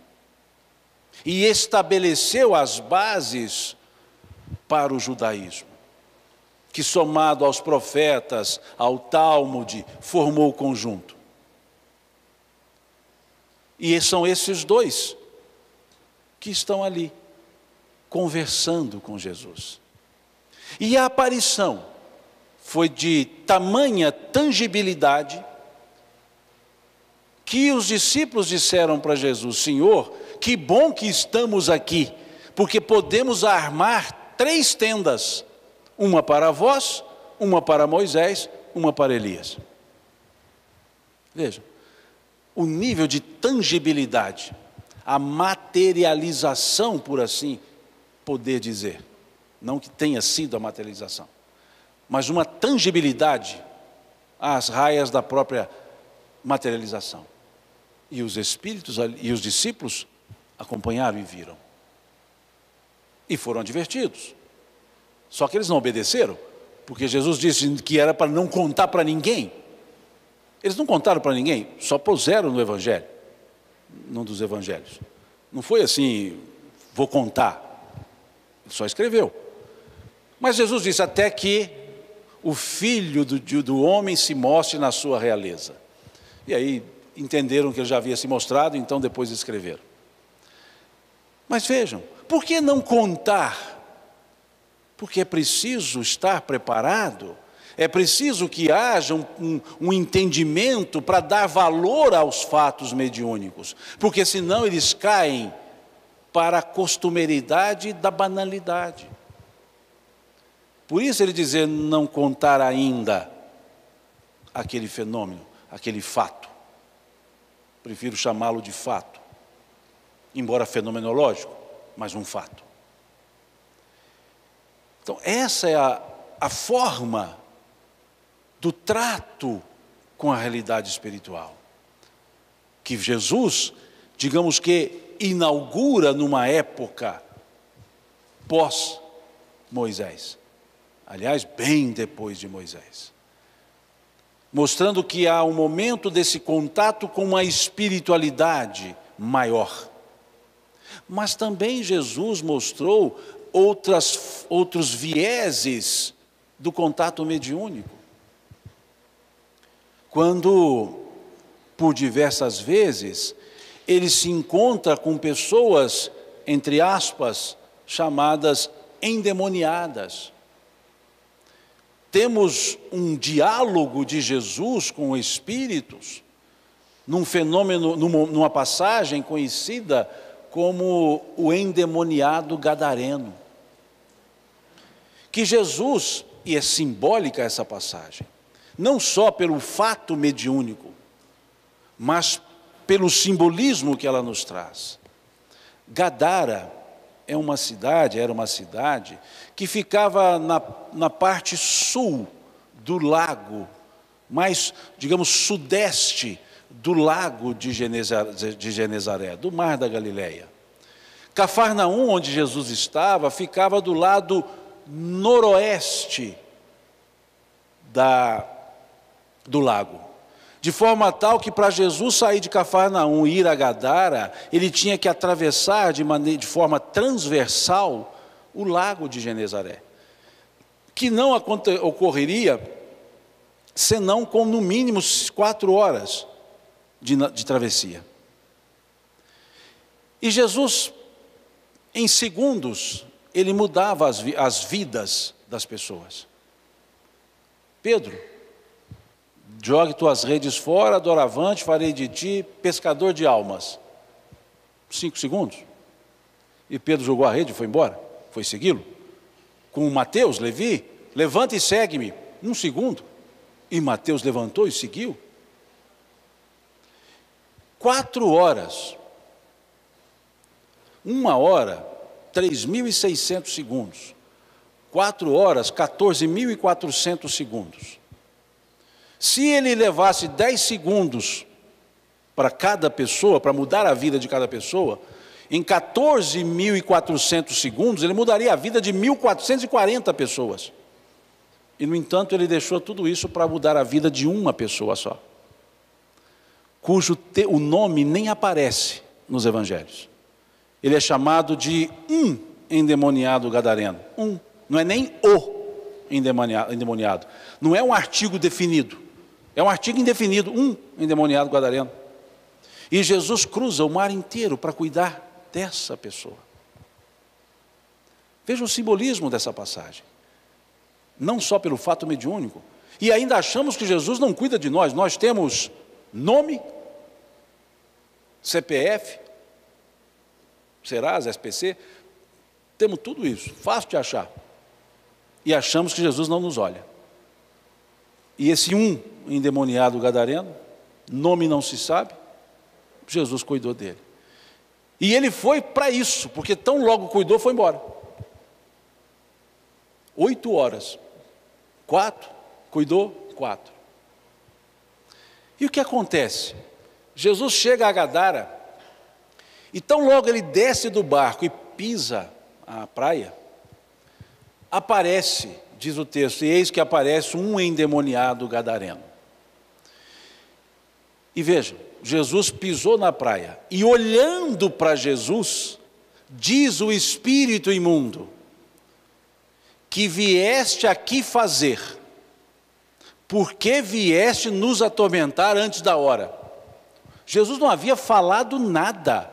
[SPEAKER 1] e estabeleceu as bases para o judaísmo, que somado aos profetas, ao Talmud, formou o conjunto. E são esses dois que estão ali, conversando com Jesus. E a aparição foi de tamanha tangibilidade que os discípulos disseram para Jesus: Senhor, que bom que estamos aqui, porque podemos armar 3 tendas, uma para vós, uma para Moisés, uma para Elias. Vejam, o nível de tangibilidade, a materialização, por assim poder dizer, não que tenha sido a materialização, mas uma tangibilidade às raias da própria materialização. E os espíritos e os discípulos acompanharam e viram. E foram advertidos. Só que eles não obedeceram, porque Jesus disse que era para não contar para ninguém. Eles não contaram para ninguém, só puseram no Evangelho, num dos Evangelhos. Não foi assim, vou contar. Ele só escreveu. Mas Jesus disse, até que o Filho do homem se mostre na sua realeza. E aí entenderam que ele já havia se mostrado, então depois escreveram. Mas vejam, por que não contar? Porque é preciso estar preparado, é preciso que haja um entendimento para dar valor aos fatos mediúnicos, porque senão eles caem para a costumeridade da banalidade. Por isso ele dizer não contar ainda aquele fenômeno, aquele fato. Prefiro chamá-lo de fato, embora fenomenológico, mas um fato. Então essa é a forma do trato com a realidade espiritual, que Jesus, digamos que inaugura numa época pós-Moisés. Aliás, bem depois de Moisés. Mostrando que há um momento desse contato com uma espiritualidade maior. Mas também Jesus mostrou outros vieses do contato mediúnico. Quando, por diversas vezes, ele se encontra com pessoas, entre aspas, chamadas endemoniadas. Temos um diálogo de Jesus com espíritos, num fenômeno, numa passagem conhecida como o endemoniado gadareno. Que Jesus, e é simbólica essa passagem, não só pelo fato mediúnico, mas pelo simbolismo que ela nos traz. Gadara era uma cidade que ficava na parte sul do lago, mais, digamos, sudeste do lago de Genezaré, do mar da Galileia. Cafarnaum, onde Jesus estava, ficava do lado noroeste do lago. De forma tal que para Jesus sair de Cafarnaum e ir a Gadara, ele tinha que atravessar de forma transversal o lago de Genezaré, que não ocorreria senão com no mínimo 4 horas de travessia. E Jesus, em segundos, ele mudava as vidas das pessoas. Pedro, jogue tuas redes fora, doravante farei de ti pescador de almas. 5 segundos. E Pedro jogou a rede e foi embora. Foi segui-lo. Com Mateus, Levi, levanta e segue-me. 1 segundo. E Mateus levantou e seguiu. 4 horas. 1 hora, 3.600 segundos. 4 horas, 14.400 segundos. Se ele levasse 10 segundos para cada pessoa, para mudar a vida de cada pessoa, em 14.400 segundos, ele mudaria a vida de 1.440 pessoas. E, no entanto, ele deixou tudo isso para mudar a vida de uma pessoa só, o nome nem aparece nos evangelhos. Ele é chamado de um endemoniado gadareno. Não é nem o endemoniado. Não é um artigo definido. É um artigo indefinido, um endemoniado gadareno. E Jesus cruza o mar inteiro para cuidar dessa pessoa. Veja o simbolismo dessa passagem. Não só pelo fato mediúnico. E ainda achamos que Jesus não cuida de nós. Nós temos nome, CPF, Serasa, SPC, temos tudo isso, fácil de achar. E achamos que Jesus não nos olha. E esse endemoniado gadareno, nome não se sabe, Jesus cuidou dele. E ele foi para isso, porque tão logo cuidou, foi embora. 8 horas. 4, cuidou, 4. E o que acontece? Jesus chega a Gadara, e tão logo ele desce do barco e pisa a praia, aparece, diz o texto, e eis que aparece um endemoniado gadareno. E veja, Jesus pisou na praia, e olhando para Jesus, diz o espírito imundo, que vieste aqui fazer, porque vieste nos atormentar antes da hora. Jesus não havia falado nada,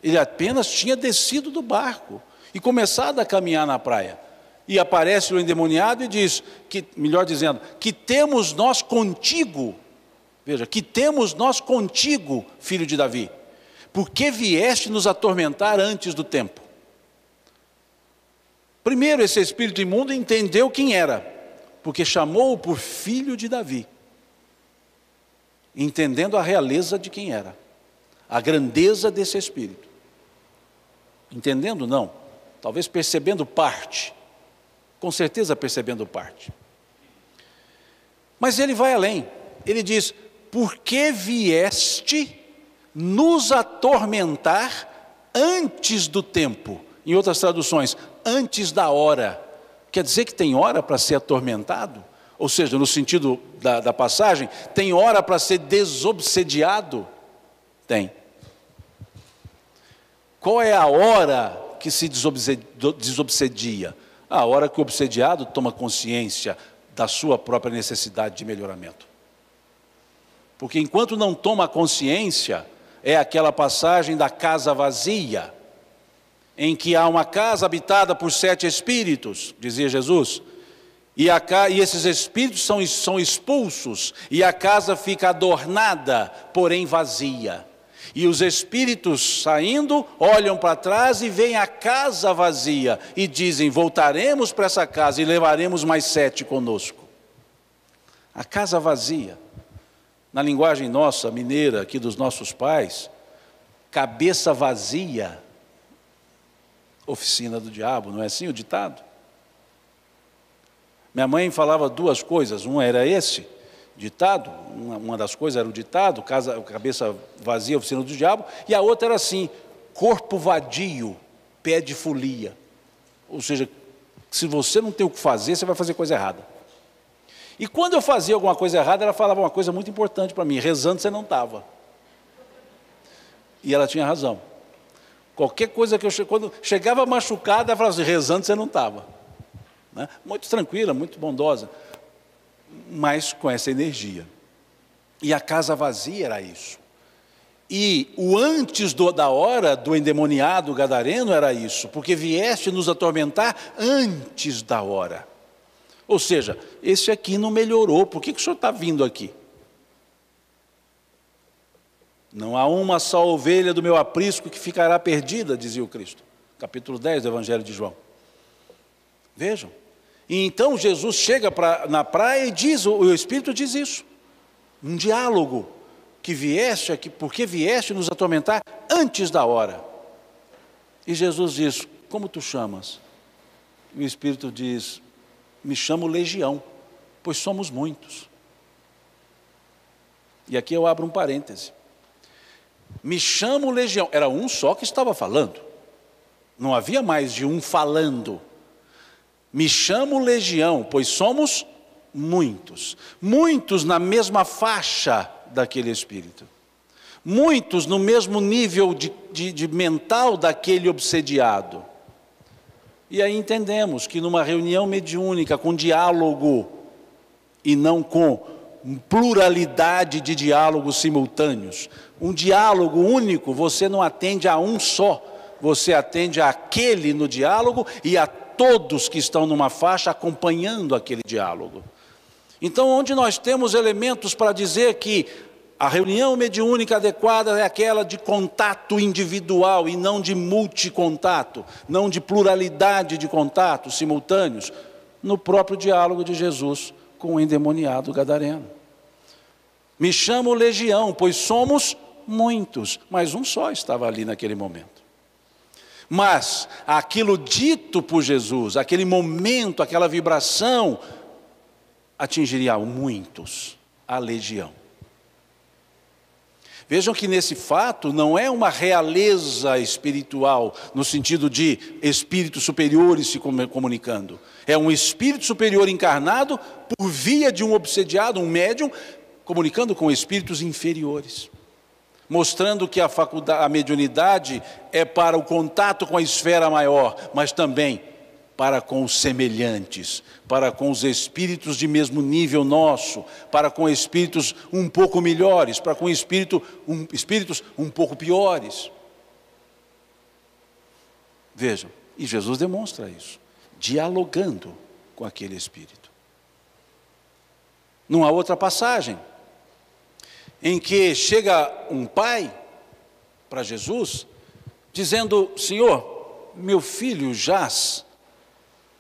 [SPEAKER 1] ele apenas tinha descido do barco e começado a caminhar na praia. E aparece o endemoniado e diz, melhor dizendo, que temos nós contigo, veja, que temos nós contigo, filho de Davi, porque vieste nos atormentar antes do tempo. Primeiro, esse espírito imundo entendeu quem era, porque chamou-o por filho de Davi, entendendo a realeza de quem era, a grandeza desse espírito. Entendendo, não, talvez percebendo parte, com certeza percebendo parte. Mas ele vai além, ele diz, porque vieste nos atormentar antes do tempo. Em outras traduções, antes da hora. Quer dizer que tem hora para ser atormentado? Ou seja, no sentido da passagem, tem hora para ser desobsediado? Tem. Qual é a hora que se desobsedia? A hora que o obsediado toma consciência da sua própria necessidade de melhoramento. Porque enquanto não toma consciência, é aquela passagem da casa vazia, em que há uma casa habitada por 7 espíritos, dizia Jesus, e esses espíritos são expulsos, e a casa fica adornada, porém vazia. E os espíritos saindo, olham para trás e veem a casa vazia, e dizem, voltaremos para essa casa e levaremos mais 7 conosco. A casa vazia, na linguagem nossa, mineira, aqui dos nossos pais, cabeça vazia, oficina do diabo, não é assim o ditado? Minha mãe falava 2 coisas, uma era esse ditado, uma das coisas era o ditado, cabeça vazia, oficina do diabo, e a outra era assim, corpo vadio, pede folia. Ou seja, se você não tem o que fazer, você vai fazer coisa errada. E quando eu fazia alguma coisa errada, ela falava uma coisa muito importante para mim, rezando você não estava. E ela tinha razão. Qualquer coisa que quando chegava machucada, ela falava assim, rezando você não estava. Né? Muito tranquila, muito bondosa, mas com essa energia. E a casa vazia era isso. E o antes da hora do endemoniado gadareno era isso, porque vieste nos atormentar antes da hora. Ou seja, esse aqui não melhorou, por que o senhor está vindo aqui? Não há uma só ovelha do meu aprisco que ficará perdida, dizia o Cristo. Capítulo 10 do Evangelho de João. Vejam. E então Jesus chega na praia e diz, o Espírito diz isso. Um diálogo, que vieste aqui, porque vieste nos atormentar antes da hora. E Jesus diz, como tu chamas? E o Espírito diz, me chamo Legião, pois somos muitos. E aqui eu abro um parêntese. Me chamo Legião, era um só que estava falando, não havia mais de um falando. Me chamo Legião, pois somos muitos, muitos na mesma faixa daquele espírito, muitos no mesmo nível de mental daquele obsediado. E aí entendemos que numa reunião mediúnica com diálogo e não com pluralidade de diálogos simultâneos, um diálogo único, você não atende a um só, você atende àquele no diálogo e a todos que estão numa faixa acompanhando aquele diálogo. Então, onde nós temos elementos para dizer que a reunião mediúnica adequada é aquela de contato individual e não de multicontato, não de pluralidade de contatos simultâneos, no próprio diálogo de Jesus com o endemoniado gadareno. Me chamo Legião, pois somos muitos, mas um só estava ali naquele momento. Mas aquilo dito por Jesus, aquele momento, aquela vibração, atingiria muitos, a legião. Vejam que nesse fato não é uma realeza espiritual, no sentido de espíritos superiores se comunicando. É um espírito superior encarnado por via de um obsediado, um médium, comunicando com espíritos inferiores. Mostrando que a mediunidade é para o contato com a esfera maior, mas também para com os semelhantes, para com os espíritos de mesmo nível nosso, para com espíritos um pouco melhores, para com espíritos um pouco piores. Vejam, e Jesus demonstra isso, dialogando com aquele espírito. Numa outra passagem, em que chega um pai para Jesus, dizendo, Senhor, meu filho jaz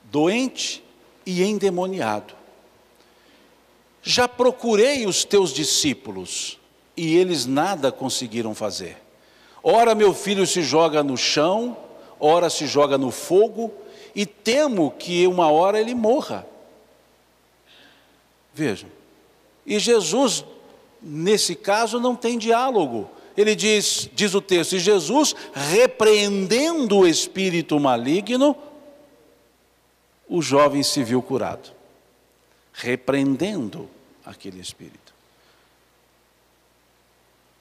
[SPEAKER 1] doente e endemoniado. Já procurei os teus discípulos e eles nada conseguiram fazer. Ora meu filho se joga no chão, ora se joga no fogo, e temo que uma hora ele morra. Vejam, e Jesus, nesse caso, não tem diálogo. Ele diz o texto, e Jesus, repreendendo o espírito maligno, o jovem se viu curado, repreendendo aquele espírito.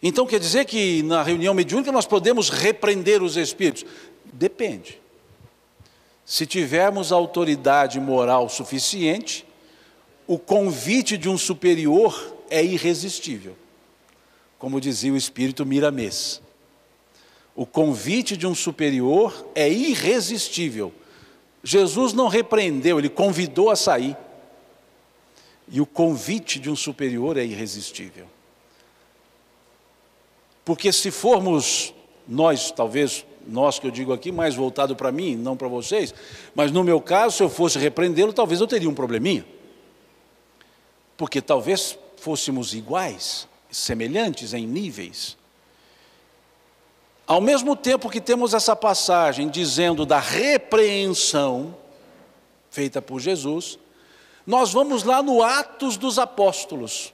[SPEAKER 1] Então quer dizer que na reunião mediúnica nós podemos repreender os espíritos? Depende. Se tivermos autoridade moral suficiente, o convite de um superior é irresistível. Como dizia o espírito Miramês. O convite de um superior é irresistível. Jesus não repreendeu, ele convidou a sair. E o convite de um superior é irresistível. Porque se formos nós, talvez nós que eu digo aqui, mais voltado para mim, não para vocês, mas no meu caso, se eu fosse repreendê-lo, talvez eu teria um probleminha. Porque talvez fôssemos iguais, semelhantes em níveis. Ao mesmo tempo que temos essa passagem dizendo da repreensão feita por Jesus, nós vamos lá no Atos dos Apóstolos,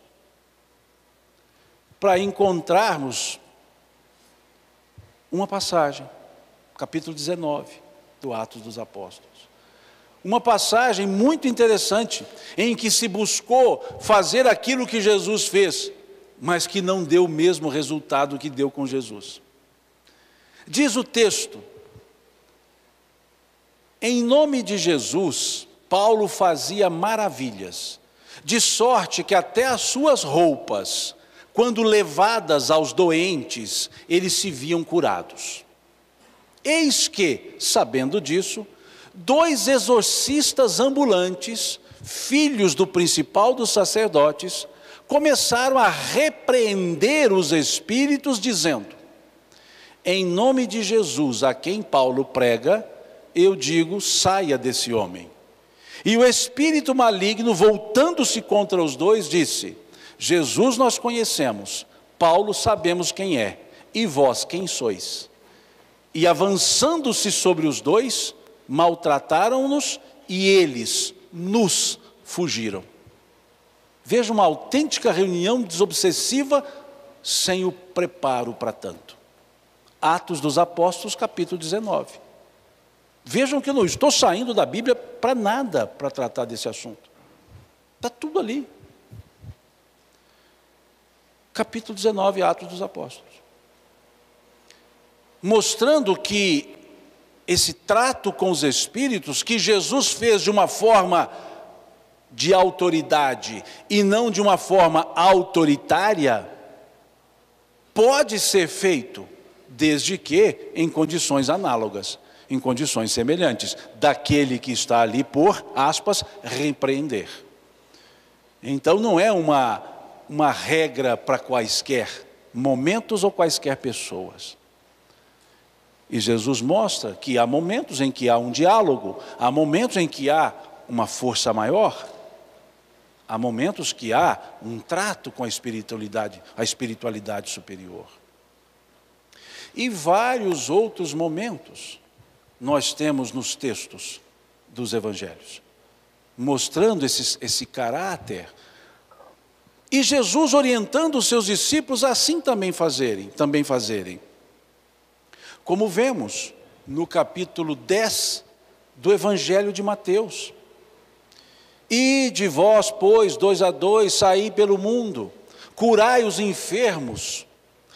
[SPEAKER 1] para encontrarmos uma passagem, capítulo 19 do Atos dos Apóstolos. Uma passagem muito interessante, em que se buscou fazer aquilo que Jesus fez, mas que não deu o mesmo resultado que deu com Jesus. Diz o texto: em nome de Jesus, Paulo fazia maravilhas, de sorte que até as suas roupas, quando levadas aos doentes, eles se viam curados. Eis que, sabendo disso, 2 exorcistas ambulantes, filhos do principal dos sacerdotes, começaram a repreender os espíritos, dizendo: em nome de Jesus, a quem Paulo prega, eu digo, saia desse homem. E o espírito maligno, voltando-se contra os dois, disse: Jesus nós conhecemos, Paulo sabemos quem é, e vós quem sois? E avançando-se sobre os dois, maltrataram-nos, e eles nos fugiram. Veja uma autêntica reunião desobsessiva, sem o preparo para tanto. Atos dos Apóstolos, capítulo 19. Vejam que eu não estou saindo da Bíblia para nada, para tratar desse assunto. Está tudo ali. Capítulo 19, Atos dos Apóstolos. Mostrando que esse trato com os espíritos, que Jesus fez de uma forma de autoridade e não de uma forma autoritária, pode ser feito, desde que em condições análogas, em condições semelhantes, daquele que está ali por, aspas, repreender. Então não é uma regra para quaisquer momentos ou quaisquer pessoas. E Jesus mostra que há momentos em que há um diálogo, há momentos em que há uma força maior, há momentos que há um trato com a espiritualidade superior. E vários outros momentos nós temos nos textos dos evangelhos, mostrando esse caráter. E Jesus orientando os seus discípulos a assim também fazerem. Como vemos no capítulo 10 do Evangelho de Mateus. Ide vós, pois, 2 a 2, saí pelo mundo, curai os enfermos,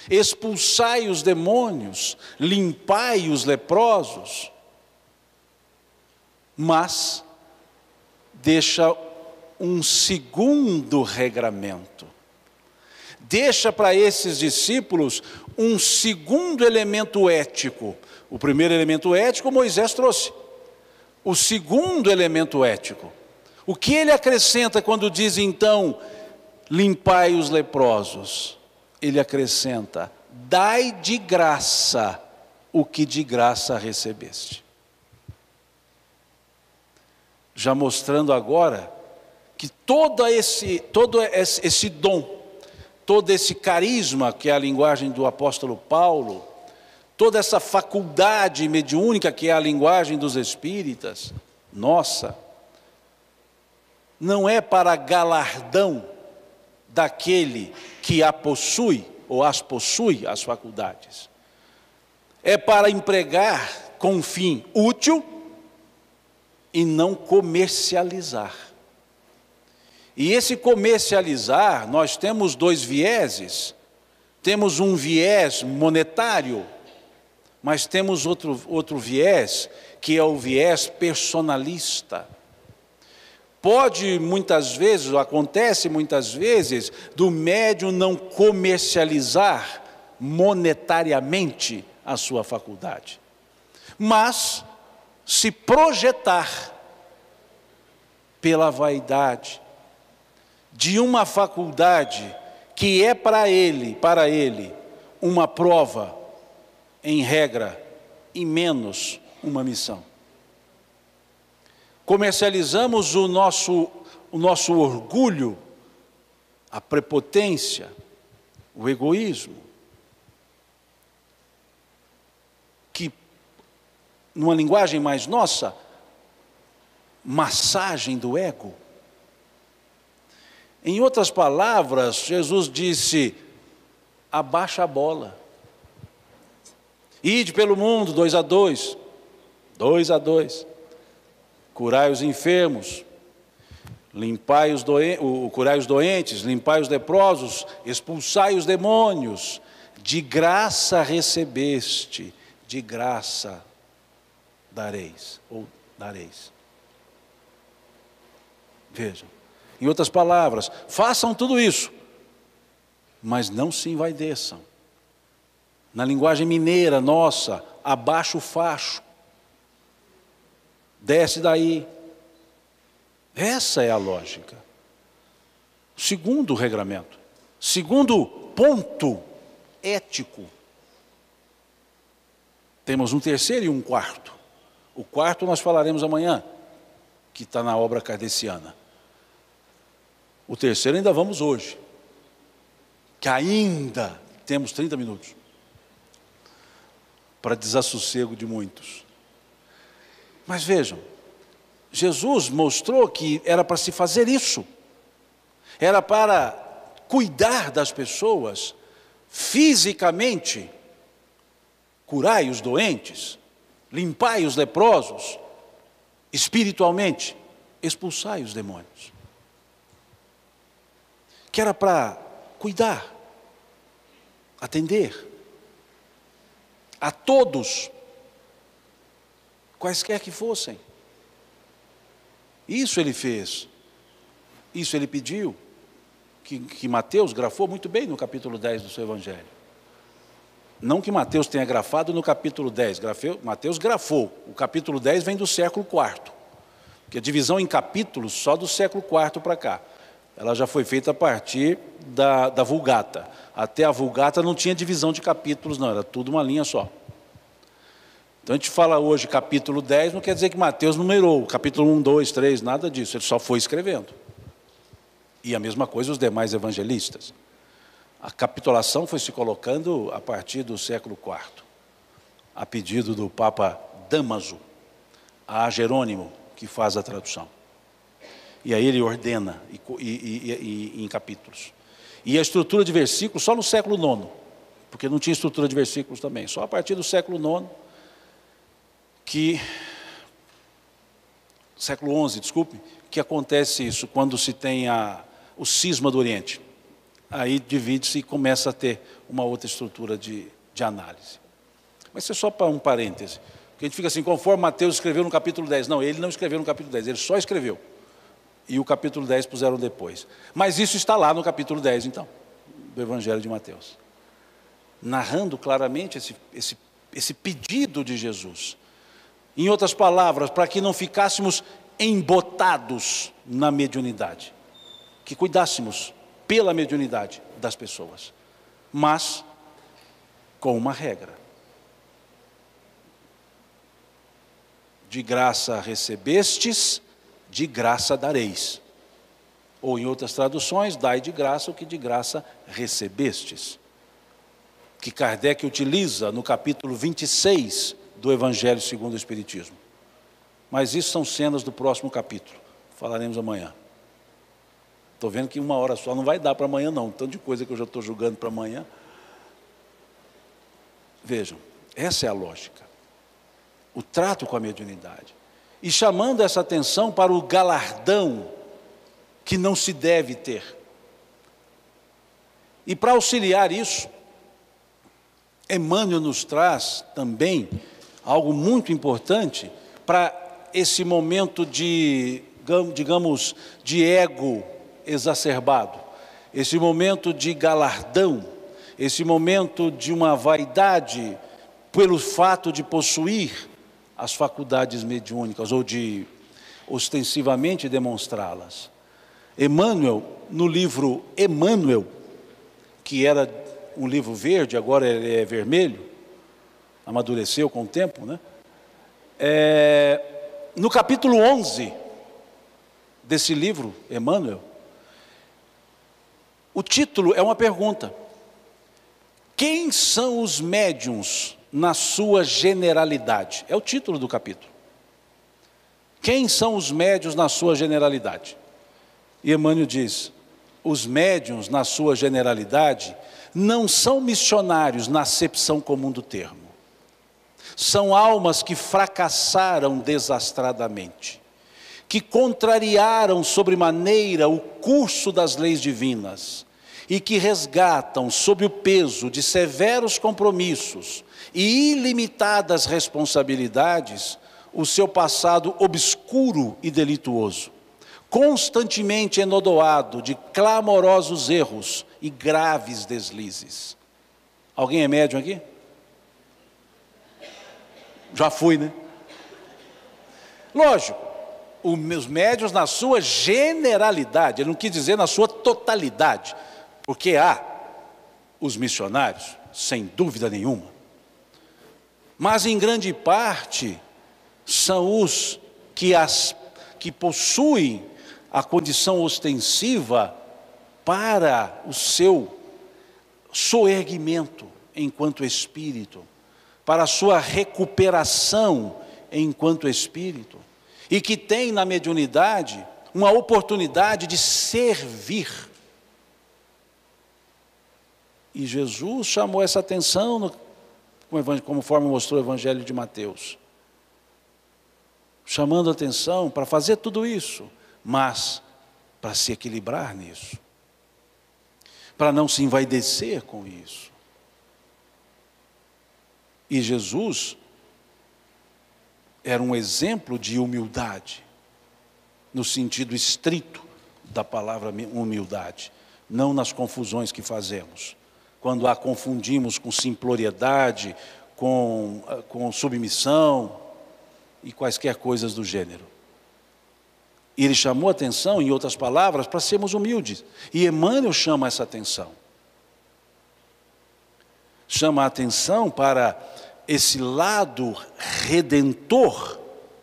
[SPEAKER 1] expulsai os demônios, limpai os leprosos. Mas deixa um segundo regramento. Deixa para esses discípulos um segundo elemento ético. O primeiro elemento ético Moisés trouxe. O segundo elemento ético. O que ele acrescenta quando diz então, limpai os leprosos? Ele acrescenta, dai de graça o que de graça recebeste. Já mostrando agora que todo esse dom, todo esse carisma, que é a linguagem do apóstolo Paulo, toda essa faculdade mediúnica, que é a linguagem dos espíritas, nossa, não é para galardão daquele que a possui, ou as possui, as faculdades. É para empregar com fim útil e não comercializar. E esse comercializar, nós temos dois vieses. Temos um viés monetário, mas temos outro viés, que é o viés personalista. Pode muitas vezes, ou acontece muitas vezes, do médium não comercializar monetariamente a sua faculdade, mas se projetar pela vaidade de uma faculdade que é para ele, uma prova, em regra, e menos uma missão. Comercializamos o nosso orgulho, a prepotência, o egoísmo, que, numa linguagem mais nossa, massagem do ego. Em outras palavras, Jesus disse: abaixa a bola. Ide pelo mundo, 2 a 2. Curai os enfermos, curai os doentes, limpai os leprosos, expulsai os demônios. De graça recebeste, de graça dareis, ou dareis. Vejam. Em outras palavras, façam tudo isso, mas não se envaideçam. Na linguagem mineira nossa, abaixa o facho, desce daí. Essa é a lógica. Segundo regramento, segundo ponto ético. Temos um terceiro e um quarto. O quarto nós falaremos amanhã, que está na obra kardeciana. O terceiro ainda vamos hoje, que ainda temos 30 minutos, para desassossego de muitos. Mas vejam, Jesus mostrou que era para se fazer isso, era para cuidar das pessoas fisicamente, curai os doentes, limpai os leprosos, espiritualmente, expulsai os demônios. Que era para cuidar, atender a todos, quaisquer que fossem. Isso ele fez, isso ele pediu, que Mateus grafou muito bem no capítulo 10 do seu Evangelho. Não que Mateus tenha grafado no capítulo 10, Mateus grafou, o capítulo 10 vem do século IV, porque a divisão em capítulos só do século IV para cá. Ela já foi feita a partir da Vulgata. Até a Vulgata não tinha divisão de capítulos, não, era tudo uma linha só. Então a gente fala hoje capítulo 10, não quer dizer que Mateus numerou, capítulo 1, 2, 3, nada disso, ele só foi escrevendo. E a mesma coisa os demais evangelistas. A capitulação foi se colocando a partir do século IV, a pedido do Papa Dámaso, a Jerônimo, que faz a tradução. E aí ele ordena em capítulos. E a estrutura de versículos só no século IX, porque não tinha estrutura de versículos também. Só a partir do século IX, século XI, desculpe, que acontece isso, quando se tem o cisma do Oriente. Aí divide-se e começa a ter uma outra estrutura de análise. Mas isso é só para um parêntese. Porque a gente fica assim, conforme Mateus escreveu no capítulo 10. Não, ele não escreveu no capítulo 10, ele só escreveu. E o capítulo 10 puseram depois. Mas isso está lá no capítulo 10, então, do Evangelho de Mateus. Narrando claramente esse pedido de Jesus. Em outras palavras, para que não ficássemos embotados na mediunidade. Que cuidássemos pela mediunidade das pessoas. Mas com uma regra. De graça recebestes, de graça dareis. Ou em outras traduções, dai de graça o que de graça recebestes. Que Kardec utiliza no capítulo 26 do Evangelho segundo o Espiritismo. Mas isso são cenas do próximo capítulo. Falaremos amanhã. Estou vendo que 1 hora só não vai dar para amanhã não. Tanto de coisa que eu já estou julgando para amanhã. Vejam, essa é a lógica. O trato com a mediunidade. e chamando essa atenção para o galardão que não se deve ter. E para auxiliar isso, Emmanuel nos traz também algo muito importante para esse momento de, digamos, de ego exacerbado, esse momento de galardão, esse momento de uma vaidade pelo fato de possuir as faculdades mediúnicas ou de ostensivamente demonstrá-las. Emmanuel, no livro Emmanuel, que era um livro verde, agora ele é vermelho, amadureceu com o tempo, né? No capítulo 11 desse livro, Emmanuel, o título é uma pergunta: quem são os médiuns na sua generalidade? É o título do capítulo. Quem são os médiuns na sua generalidade? E Emmanuel diz: os médiuns na sua generalidade não são missionários na acepção comum do termo. São almas que fracassaram desastradamente, que contrariaram sobremaneira o curso das leis divinas e que resgatam, sob o peso de severos compromissos e ilimitadas responsabilidades, o seu passado obscuro e delituoso, constantemente enodoado de clamorosos erros e graves deslizes. Alguém é médium aqui? Já fui, né? Lógico, os médiuns na sua generalidade, ele não quis dizer na sua totalidade, porque há os missionários, sem dúvida nenhuma, mas em grande parte são os que possuem a condição ostensiva para o seu soerguimento enquanto espírito, para a sua recuperação enquanto espírito, e que tem na mediunidade uma oportunidade de servir. E Jesus chamou essa atenção, conforme mostrou o Evangelho de Mateus, chamando a atenção para fazer tudo isso, mas para se equilibrar nisso, para não se envaidecer com isso. E Jesus era um exemplo de humildade, no sentido estrito da palavra humildade, não nas confusões que fazemos, quando a confundimos com simploriedade, com submissão e quaisquer coisas do gênero. E ele chamou a atenção, em outras palavras, para sermos humildes. E Emmanuel chama essa atenção. Chama a atenção para esse lado redentor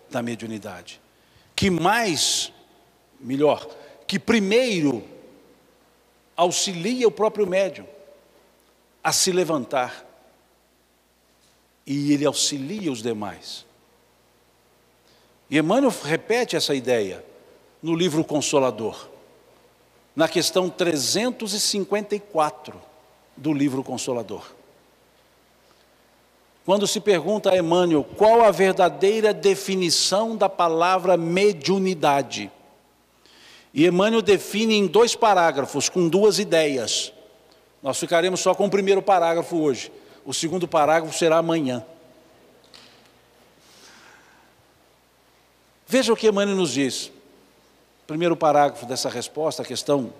[SPEAKER 1] da mediunidade, que primeiro auxilia o próprio médium a se levantar, e ele auxilia os demais. E Emmanuel repete essa ideia no livro Consolador, na questão 354 do livro Consolador. Quando se pergunta a Emmanuel qual a verdadeira definição da palavra mediunidade, e Emmanuel define em 2 parágrafos, com 2 ideias. Nós ficaremos só com o primeiro parágrafo hoje, o segundo parágrafo será amanhã. Veja o que Emmanuel nos diz. Primeiro parágrafo dessa resposta, a questão,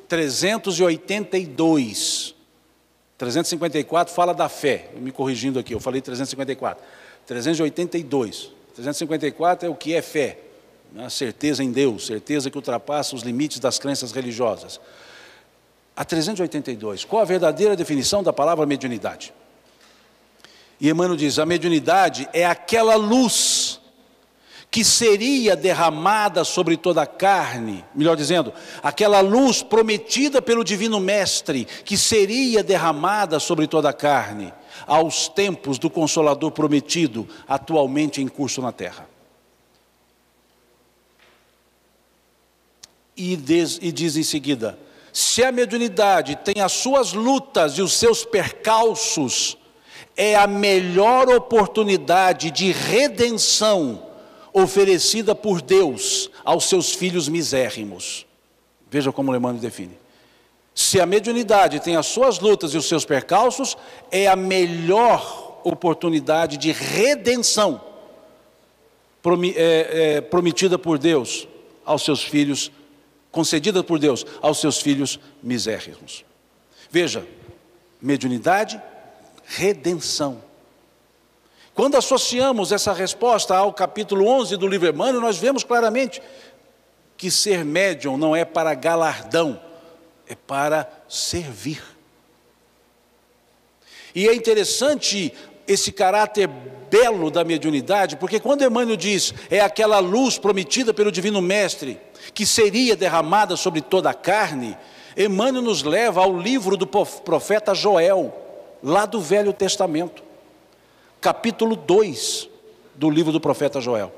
[SPEAKER 1] 382. 354 fala da fé, me corrigindo aqui, eu falei 354. 382. 354 é o que é fé, a certeza em Deus, certeza que ultrapassa os limites das crenças religiosas. A 382, qual a verdadeira definição da palavra mediunidade? E Emmanuel diz: a mediunidade é aquela luz que seria derramada sobre toda a carne, melhor dizendo, aquela luz prometida pelo Divino Mestre, que seria derramada sobre toda a carne, aos tempos do Consolador prometido, atualmente em curso na Terra. E diz em seguida: se a mediunidade tem as suas lutas e os seus percalços, é a melhor oportunidade de redenção oferecida por Deus aos seus filhos misérrimos. Veja como o Emmanuel define. Se a mediunidade tem as suas lutas e os seus percalços, é a melhor oportunidade de redenção prometida por Deus aos seus filhos, concedida por Deus aos seus filhos misérrimos. Veja, mediunidade, redenção. Quando associamos essa resposta ao capítulo 11 do livro Emmanuel, nós vemos claramente que ser médium não é para galardão, é para servir. E é interessante esse caráter belo da mediunidade, porque quando Emmanuel diz, é aquela luz prometida pelo Divino Mestre, que seria derramada sobre toda a carne, Emmanuel nos leva ao livro do profeta Joel, lá do Velho Testamento, capítulo 2 do livro do profeta Joel.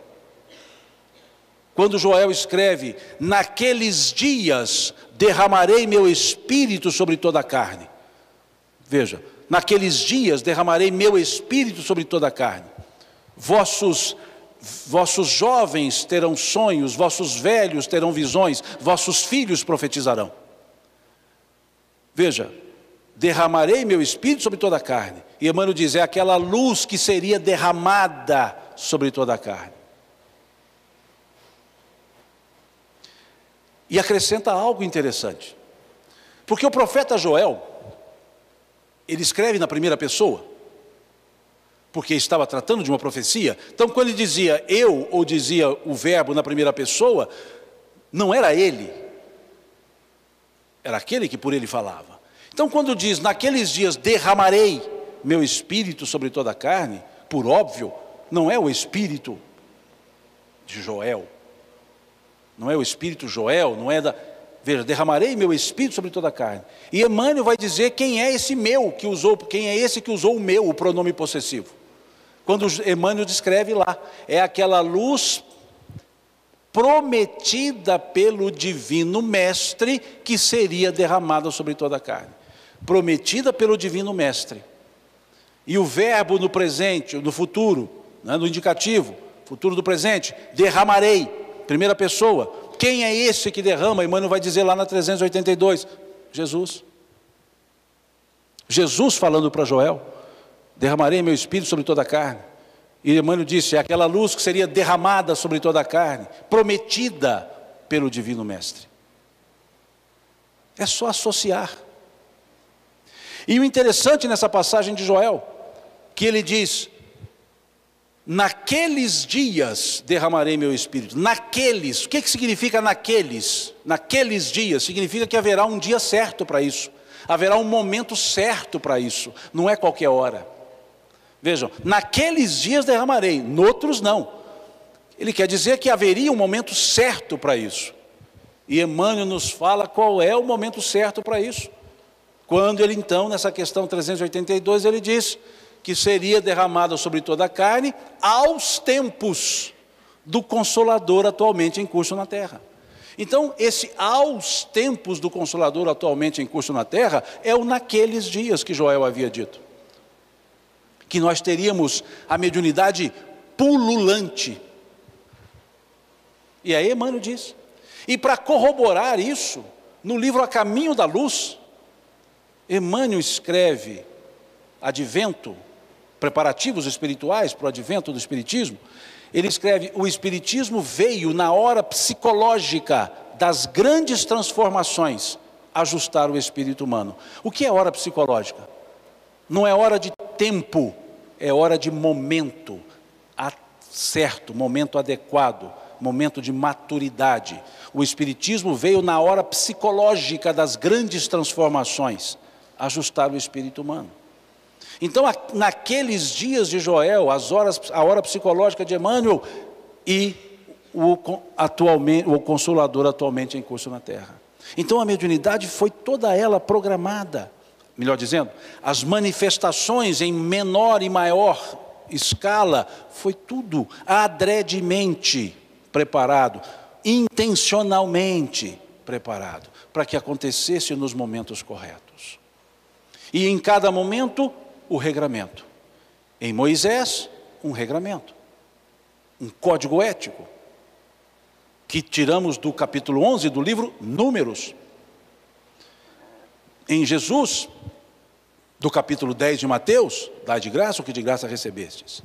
[SPEAKER 1] Quando Joel escreve, naqueles dias derramarei meu espírito sobre toda a carne. Veja, naqueles dias derramarei meu espírito sobre toda a carne. Vossos jovens terão sonhos, vossos velhos terão visões, vossos filhos profetizarão. Veja, derramarei meu espírito sobre toda a carne. E Emmanuel diz, é aquela luz que seria derramada sobre toda a carne. E acrescenta algo interessante. Porque o profeta Joel, ele escreve na primeira pessoa, porque estava tratando de uma profecia. Então, quando ele dizia eu, ou dizia o verbo na primeira pessoa, não era ele, era aquele que por ele falava. Então, quando diz, naqueles dias derramarei meu espírito sobre toda a carne, por óbvio, não é o espírito de Joel, não é o espírito Joel, não é da... Veja, derramarei meu espírito sobre toda a carne. E Emmanuel vai dizer quem é esse meu que usou, quem é esse que usou o meu, o pronome possessivo. Quando Emmanuel descreve lá, é aquela luz prometida pelo Divino Mestre que seria derramada sobre toda a carne. Prometida pelo Divino Mestre. E o verbo no presente, no futuro, né, no indicativo, futuro do presente, derramarei, primeira pessoa. Quem é esse que derrama? Emmanuel vai dizer lá na 382, Jesus. Jesus falando para Joel, derramarei meu espírito sobre toda a carne. E Emmanuel disse, é aquela luz que seria derramada sobre toda a carne, prometida pelo Divino Mestre. É só associar. E o interessante nessa passagem de Joel, que ele diz, naqueles dias derramarei meu espírito. Naqueles, o que significa naqueles? Naqueles dias, significa que haverá um dia certo para isso. Haverá um momento certo para isso, não é qualquer hora. Vejam, naqueles dias derramarei, noutros não. Ele quer dizer que haveria um momento certo para isso. E Emmanuel nos fala qual é o momento certo para isso. Quando ele então, nessa questão 382, ele diz que seria derramada sobre toda a carne aos tempos do Consolador atualmente em curso na terra. Então, esse aos tempos do Consolador atualmente em curso na terra é o naqueles dias que Joel havia dito. Que nós teríamos a mediunidade pululante. E aí Emmanuel diz. E para corroborar isso, no livro A Caminho da Luz, Emmanuel escreve advento, preparativos espirituais para o advento do Espiritismo. Ele escreve, o Espiritismo veio na hora psicológica das grandes transformações, ajustar o espírito humano. O que é hora psicológica? Não é hora de tempo, é hora de momento certo, momento adequado, momento de maturidade. O Espiritismo veio na hora psicológica das grandes transformações, ajustar o espírito humano. Então, naqueles dias de Joel, a hora psicológica de Emmanuel e o Consolador atualmente em curso na Terra. Então, a mediunidade foi toda ela programada, melhor dizendo, as manifestações em menor e maior escala, foi tudo adredemente preparado, intencionalmente preparado, para que acontecesse nos momentos corretos. E em cada momento, o regramento. Em Moisés, um regramento. um código ético, que tiramos do capítulo 11 do livro Números. Em Jesus, do capítulo 10 de Mateus, dai de graça o que de graça recebestes.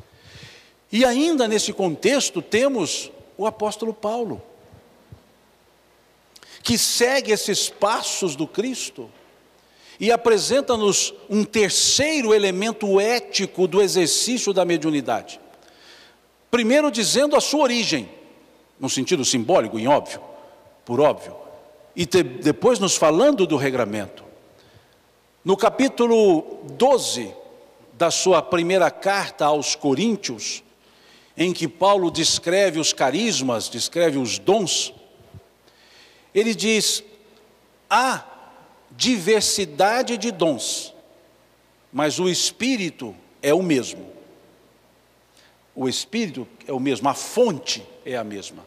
[SPEAKER 1] E ainda nesse contexto temos o apóstolo Paulo, que segue esses passos do Cristo e apresenta-nos um terceiro elemento ético do exercício da mediunidade. Primeiro dizendo a sua origem, no sentido simbólico e óbvio, por óbvio, e depois nos falando do regramento. No capítulo 12 da sua primeira carta aos Coríntios, em que Paulo descreve os carismas, descreve os dons, ele diz: há diversidade de dons, mas o Espírito é o mesmo. O Espírito é o mesmo, a fonte é a mesma.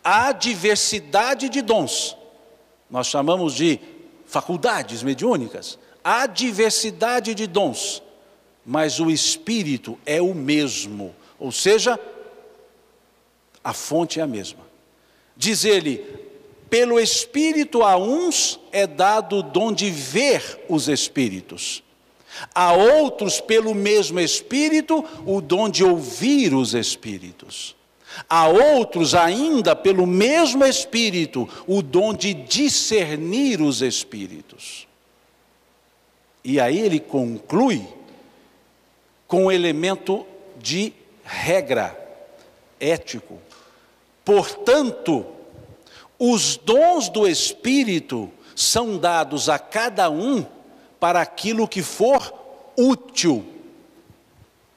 [SPEAKER 1] Há diversidade de dons, nós chamamos de faculdades mediúnicas. Há diversidade de dons, mas o Espírito é o mesmo, ou seja, a fonte é a mesma. Diz ele: pelo Espírito a uns é dado o dom de ver os Espíritos, a outros pelo mesmo Espírito o dom de ouvir os Espíritos, a outros ainda pelo mesmo Espírito o dom de discernir os Espíritos. E aí ele conclui com um elemento de regra ético. Portanto, os dons do Espírito são dados a cada um para aquilo que for útil.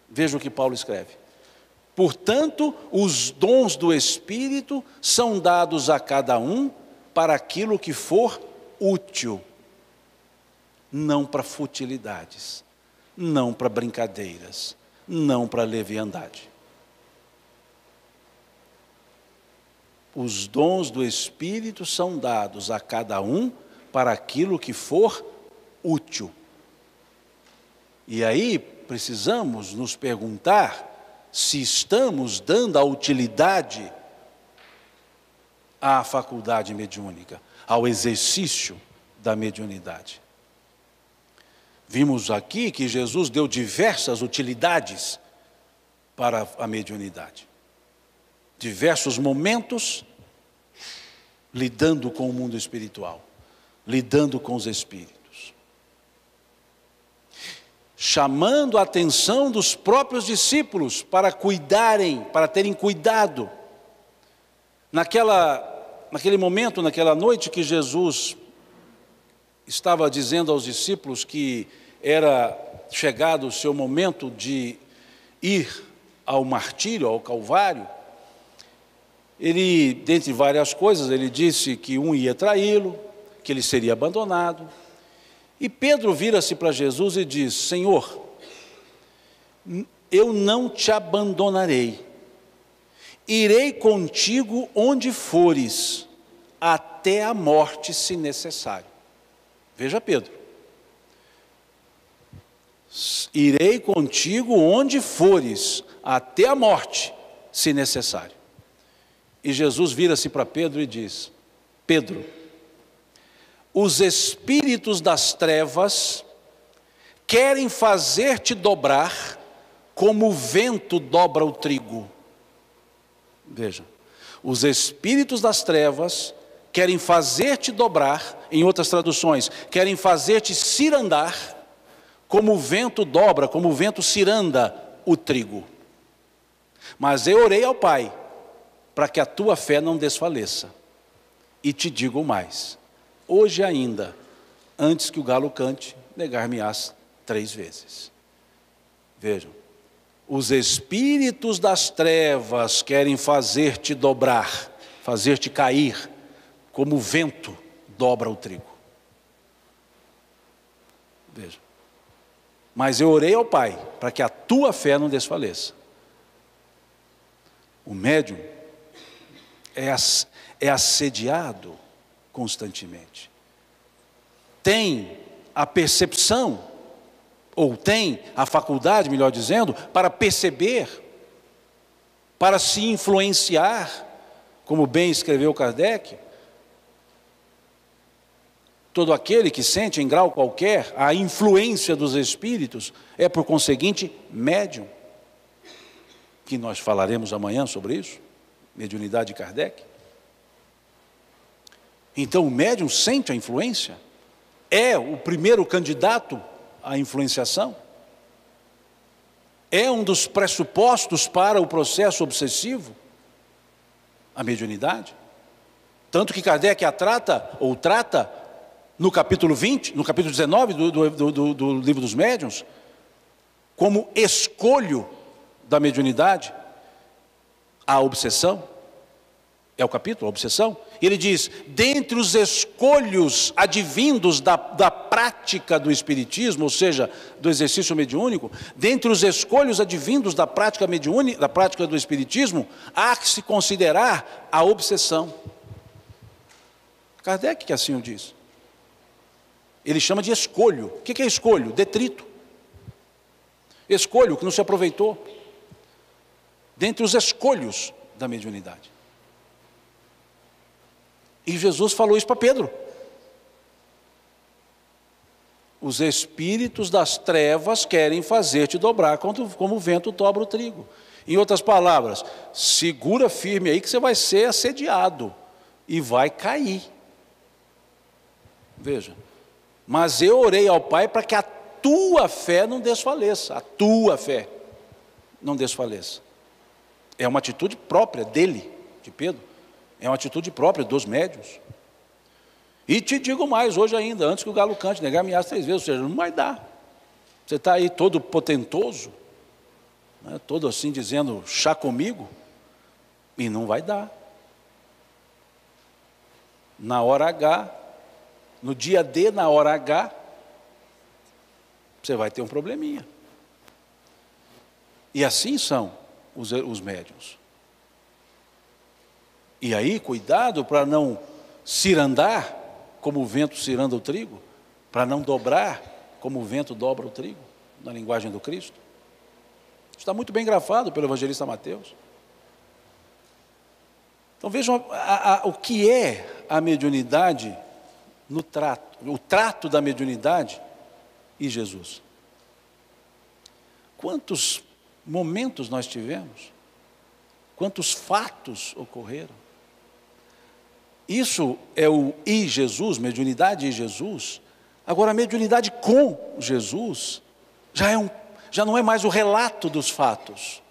[SPEAKER 1] Veja o que Paulo escreve. Portanto, os dons do Espírito são dados a cada um para aquilo que for útil. Não para futilidades, não para brincadeiras, não para leviandade. Os dons do Espírito são dados a cada um para aquilo que for útil. E aí precisamos nos perguntar se estamos dando a utilidade à faculdade mediúnica, ao exercício da mediunidade. Vimos aqui que Jesus deu diversas utilidades para a mediunidade. Diversos momentos lidando com o mundo espiritual, lidando com os espíritos. Chamando a atenção dos próprios discípulos para cuidarem, para terem cuidado. Naquele momento, naquela noite que Jesus estava dizendo aos discípulos que era chegado o seu momento de ir ao martírio, ao Calvário, ele, dentre várias coisas, ele disse que um ia traí-lo, que ele seria abandonado. E Pedro vira-se para Jesus e diz: Senhor, eu não te abandonarei, irei contigo onde fores, até a morte, se necessário. Veja Pedro. Irei contigo onde fores, até a morte, se necessário. E Jesus vira-se para Pedro e diz: Pedro, os espíritos das trevas querem fazer-te dobrar como o vento dobra o trigo. Veja, os espíritos das trevas querem fazer-te dobrar, em outras traduções, querem fazer-te cirandar, como o vento dobra, como o vento ciranda o trigo. Mas eu orei ao Pai, para que a tua fé não desfaleça. E te digo mais: hoje ainda, antes que o galo cante, negar-me-ás 3 vezes. Vejam, os espíritos das trevas querem fazer-te dobrar, fazer-te cair, como o vento dobra o trigo. Veja. Mas eu orei ao Pai, para que a tua fé não desfaleça. O médium é assediado constantemente. Tem a percepção, ou tem a faculdade, melhor dizendo, para perceber para se influenciar, como bem escreveu Kardec. Todo aquele que sente em grau qualquer a influência dos espíritos é, por conseguinte, médium. Que nós falaremos amanhã sobre isso, mediunidade de Kardec. Então o médium sente a influência, é o primeiro candidato à influenciação, é um dos pressupostos para o processo obsessivo, a mediunidade. Tanto que Kardec trata no capítulo 20, no capítulo 19 do Livro dos Médiuns, como escolho da mediunidade, a obsessão. É o capítulo, a obsessão. E ele diz: dentre os escolhos advindos da prática do espiritismo, ou seja, do exercício mediúnico, dentre os escolhos advindos da prática mediúnica, da prática do espiritismo, há que se considerar a obsessão. Kardec que assim o diz. Ele chama de escolho. O que é escolho? Detrito. Escolho que não se aproveitou. Dentre os escolhos da mediunidade. E Jesus falou isso para Pedro. Os espíritos das trevas querem fazer-te dobrar como o vento dobra o trigo. Em outras palavras, segura firme aí que você vai ser assediado e vai cair. Veja. Mas eu orei ao Pai para que a tua fé não desfaleça. A tua fé não desfaleça. É uma atitude própria dele, de Pedro. É uma atitude própria dos médiuns. E te digo mais, hoje ainda, antes que o galo cante, negar-me-ás 3 vezes, ou seja, não vai dar. Você está aí todo potentoso, né, todo assim dizendo, chá comigo, e não vai dar. Na hora H, no dia D, na hora H, você vai ter um probleminha. E assim são os médiuns. E aí, cuidado para não cirandar, como o vento ciranda o trigo, para não dobrar, como o vento dobra o trigo, na linguagem do Cristo. Está muito bem grafado pelo evangelista Mateus. Então vejam o que é a mediunidade no trato, o trato da mediunidade e Jesus. Quantos momentos nós tivemos? Quantos fatos ocorreram? Isso é o e Jesus, mediunidade e Jesus. Agora, a mediunidade com Jesus já não é mais o relato dos fatos,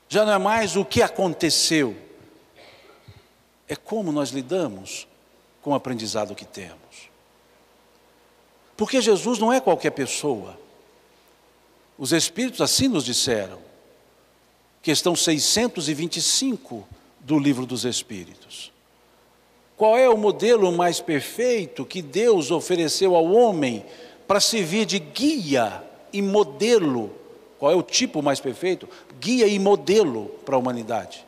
[SPEAKER 1] já não é mais o que aconteceu, é como nós lidamos com o aprendizado que temos. Porque Jesus não é qualquer pessoa. Os Espíritos assim nos disseram, questão 625 do Livro dos Espíritos. Qual é o modelo mais perfeito que Deus ofereceu ao homem para servir de guia e modelo? Qual é o tipo mais perfeito? Guia e modelo para a humanidade.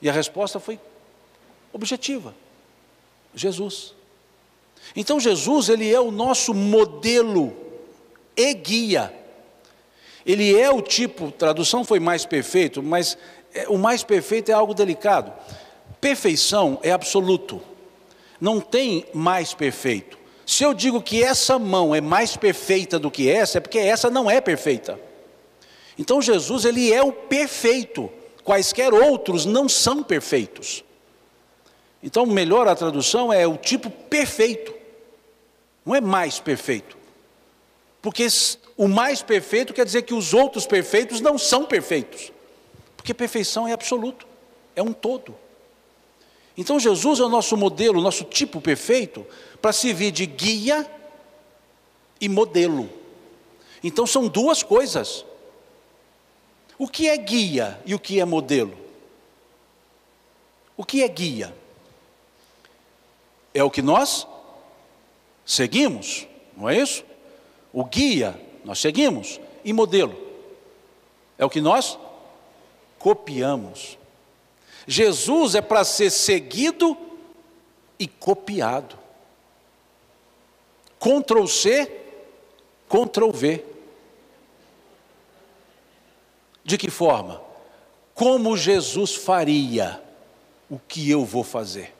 [SPEAKER 1] E a resposta foi objetiva: Jesus. Então Jesus, ele é o nosso modelo e guia. Ele é o tipo, tradução foi mais perfeito, mas o mais perfeito é algo delicado. Perfeição é absoluto, não tem mais perfeito. Se eu digo que essa mão é mais perfeita do que essa, é porque essa não é perfeita. Então Jesus, ele é o perfeito, quaisquer outros não são perfeitos. Então melhor a tradução é o tipo perfeito, não é mais perfeito. Porque o mais perfeito quer dizer que os outros perfeitos não são perfeitos. Porque perfeição é absoluto, é um todo. Então Jesus é o nosso modelo, o nosso tipo perfeito, para servir de guia e modelo. Então são duas coisas. O que é guia e o que é modelo? O que é guia? É o que nós seguimos, não é isso? O guia nós seguimos, e modelo é o que nós copiamos. Jesus é para ser seguido e copiado. Ctrl C, Ctrl V. De que forma? como Jesus faria o que eu vou fazer.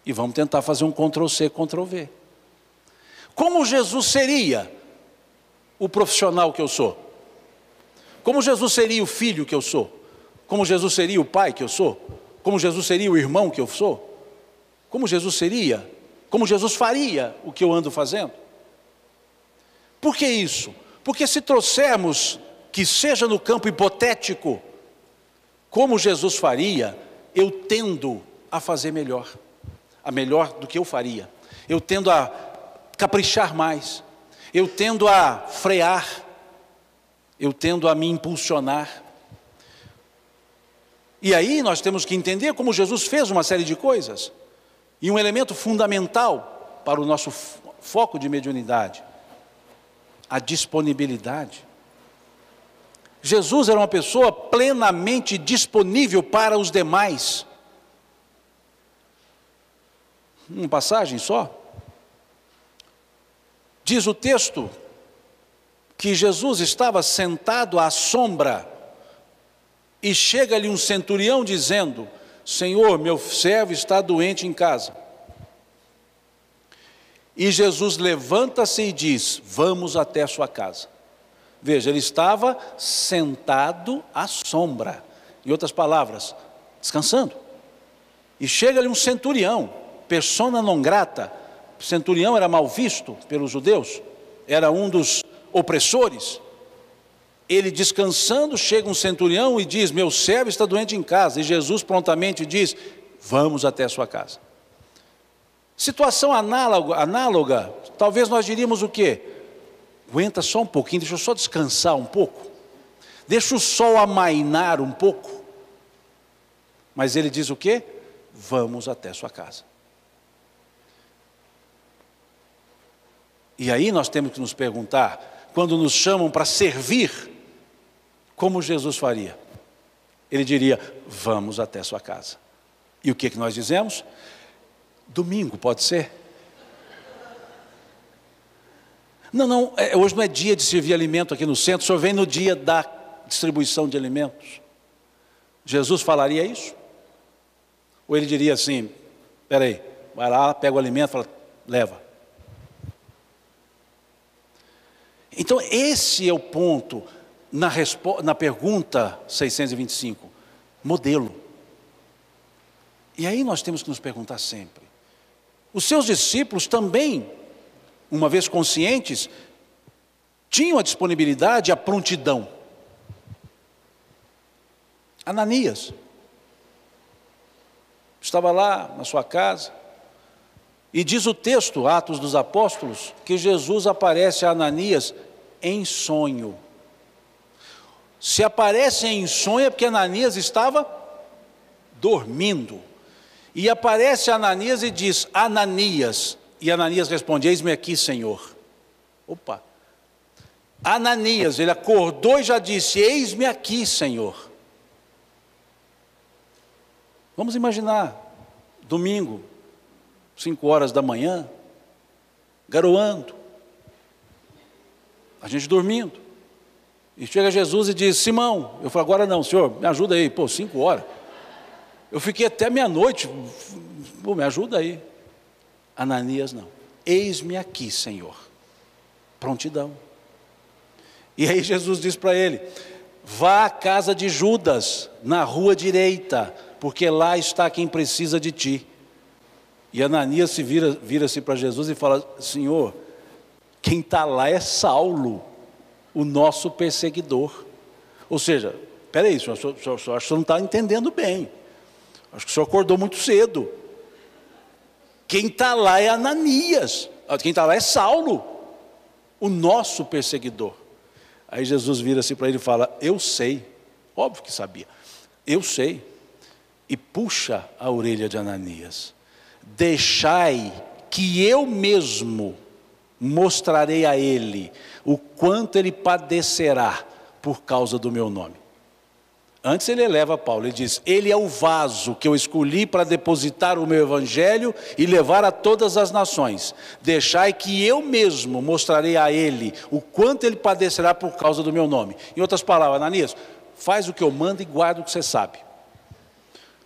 [SPEAKER 1] E vamos tentar fazer um Ctrl+C, Ctrl+V. Como Jesus seria o profissional que eu sou? Como Jesus seria o filho que eu sou? Como Jesus seria o pai que eu sou? Como Jesus seria o irmão que eu sou? Como Jesus seria? Como Jesus faria o que eu ando fazendo? Por que isso? Porque se trouxermos que seja no campo hipotético, como Jesus faria, eu tendo a fazer melhor do que eu faria. Eu tendo a caprichar mais. Eu tendo a frear. Eu tendo a me impulsionar. E aí nós temos que entender como Jesus fez uma série de coisas. E um elemento fundamental para o nosso foco de mediunidade: a disponibilidade. Jesus era uma pessoa plenamente disponível para os demais. Uma passagem só. Diz o texto que Jesus estava sentado à sombra e chega-lhe um centurião dizendo: Senhor, meu servo está doente em casa. E Jesus levanta-se e diz: vamos até a sua casa. Veja, ele estava sentado à sombra, em outras palavras, descansando. E chega-lhe um centurião, persona non grata. O centurião era mal visto pelos judeus, era um dos opressores. Ele descansando, chega um centurião e diz: meu servo está doente em casa. E Jesus prontamente diz: vamos até a sua casa. Situação análoga, talvez nós diríamos o quê? Aguenta só um pouquinho, deixa eu só descansar um pouco. Deixa o sol amainar um pouco. Mas ele diz o quê? Vamos até a sua casa. E aí nós temos que nos perguntar, quando nos chamam para servir, como Jesus faria? Ele diria: vamos até a sua casa. E o que nós dizemos? Domingo, pode ser? Não, hoje não é dia de servir alimento aqui no centro, o senhor vem no dia da distribuição de alimentos. Jesus falaria isso? Ou ele diria assim: espera aí, vai lá, pega o alimento, fala, leva. Então esse é o ponto na pergunta 625, modelo. E aí nós temos que nos perguntar sempre. Os seus discípulos também, uma vez conscientes, tinham a disponibilidade, a prontidão. Ananias estava lá na sua casa, e diz o texto, Atos dos Apóstolos, que Jesus aparece a Ananias em sonho. Se aparece em sonho é porque Ananias estava dormindo. E aparece Ananias e diz: Ananias. E Ananias responde: eis-me aqui, Senhor. Opa! Ananias, ele acordou e já disse: eis-me aqui, Senhor. Vamos imaginar, domingo, 5 horas da manhã, garoando, a gente dormindo, e chega Jesus e diz: Simão. Eu falo: agora não, Senhor, me ajuda aí. 5 horas, eu fiquei até meia-noite, me ajuda aí. Ananias não: eis-me aqui, Senhor. Prontidão. E aí Jesus diz para ele: vá à casa de Judas, na rua direita, porque lá está quem precisa de ti. E Ananias vira-se para Jesus e fala: Senhor, quem está lá é Saulo, o nosso perseguidor. Ou seja, espera aí, acho que o senhor não está entendendo bem. Acho que o senhor acordou muito cedo. Quem está lá é Ananias, quem está lá é Saulo, o nosso perseguidor. Aí Jesus vira-se para ele e fala: eu sei, óbvio que sabia, eu sei. E puxa a orelha de Ananias: deixai que eu mesmo mostrarei a ele o quanto ele padecerá por causa do meu nome. Antes ele eleva Paulo, ele diz: ele é o vaso que eu escolhi para depositar o meu evangelho e levar a todas as nações. Deixai que eu mesmo mostrarei a ele o quanto ele padecerá por causa do meu nome. Em outras palavras, Ananias, faz o que eu mando e guarda o que você sabe.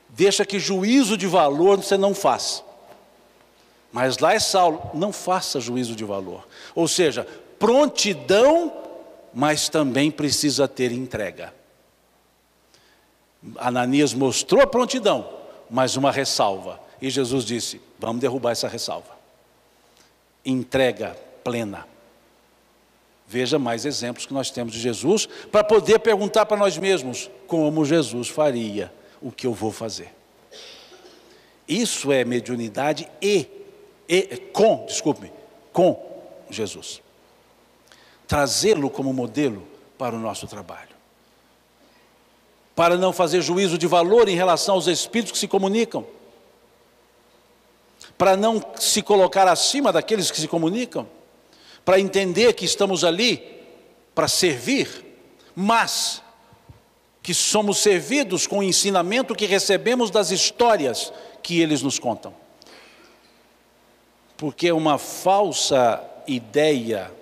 [SPEAKER 1] Deixa que juízo de valor você não faça. Mas lá é Saulo, não faça juízo de valor. Ou seja, prontidão, mas também precisa ter entrega. Ananias mostrou a prontidão, mas uma ressalva. E Jesus disse, vamos derrubar essa ressalva. Entrega plena. Veja mais exemplos que nós temos de Jesus, para poder perguntar para nós mesmos, como Jesus faria o que eu vou fazer. Isso é mediunidade com Jesus. Trazê-lo como modelo para o nosso trabalho. Para não fazer juízo de valor em relação aos espíritos que se comunicam. Para não se colocar acima daqueles que se comunicam. Para entender que estamos ali para servir, mas que somos servidos com o ensinamento que recebemos das histórias que eles nos contam. Porque é uma falsa ideia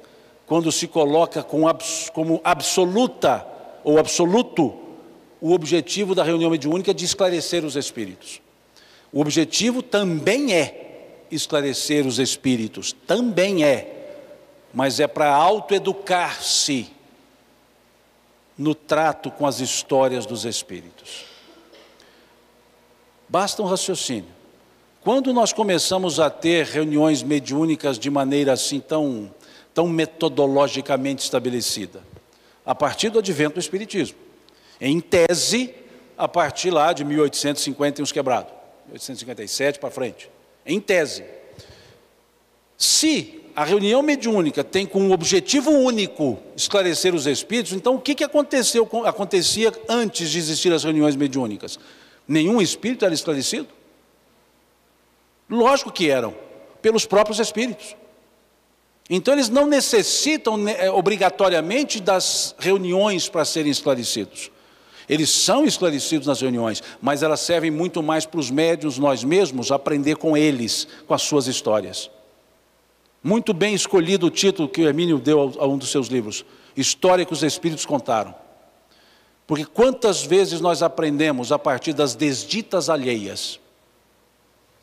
[SPEAKER 1] quando se coloca como absoluta ou absoluto o objetivo da reunião mediúnica de esclarecer os espíritos. O objetivo também é esclarecer os espíritos, também é, mas é para autoeducar-se no trato com as histórias dos espíritos. Basta um raciocínio. Quando nós começamos a ter reuniões mediúnicas de maneira assim tão metodologicamente estabelecida? A partir do advento do Espiritismo. Em tese, a partir lá de 1850 e uns quebrados. 1857 para frente. Em tese. Se a reunião mediúnica tem como objetivo único esclarecer os espíritos, então o que acontecia antes de existir as reuniões mediúnicas? Nenhum espírito era esclarecido? Lógico que eram, pelos próprios espíritos. Então eles não necessitam obrigatoriamente das reuniões para serem esclarecidos. Eles são esclarecidos nas reuniões, mas elas servem muito mais para os médiuns, nós mesmos, aprender com eles, com as suas histórias. Muito bem escolhido o título que o Hermínio deu a um dos seus livros, História que os Espíritos Contaram. Porque quantas vezes nós aprendemos a partir das desditas alheias.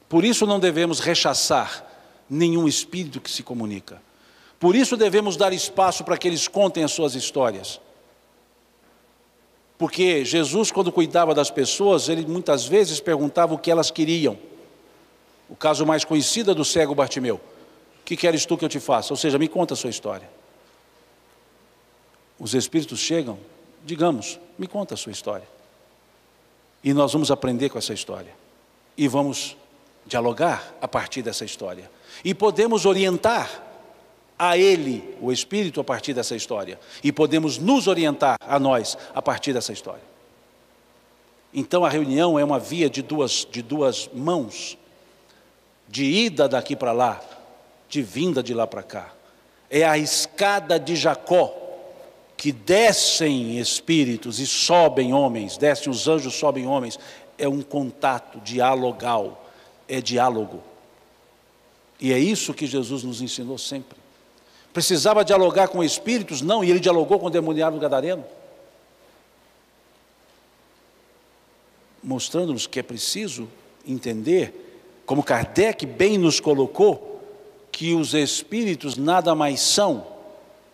[SPEAKER 1] Por isso não devemos rechaçar nenhum espírito que se comunica. Por isso devemos dar espaço para que eles contem as suas histórias. Porque Jesus, quando cuidava das pessoas, ele muitas vezes perguntava o que elas queriam. O caso mais conhecido é do cego Bartimeu. O que queres tu que eu te faça? Ou seja, me conta a sua história. Os espíritos chegam, digamos, me conta a sua história. E nós vamos aprender com essa história. E vamos dialogar a partir dessa história. E podemos orientar a ele, o espírito, a partir dessa história. E podemos nos orientar a nós a partir dessa história. Então a reunião é uma via de duas mãos, de ida daqui para lá, de vinda de lá para cá. É a escada de Jacó, que descem espíritos e sobem homens, descem os anjos, sobem homens. É um contato dialogal, é diálogo. E é isso que Jesus nos ensinou sempre. Precisava dialogar com espíritos? Não, e ele dialogou com o demoniado gadareno. Mostrando-nos que é preciso entender, como Kardec bem nos colocou, que os espíritos nada mais são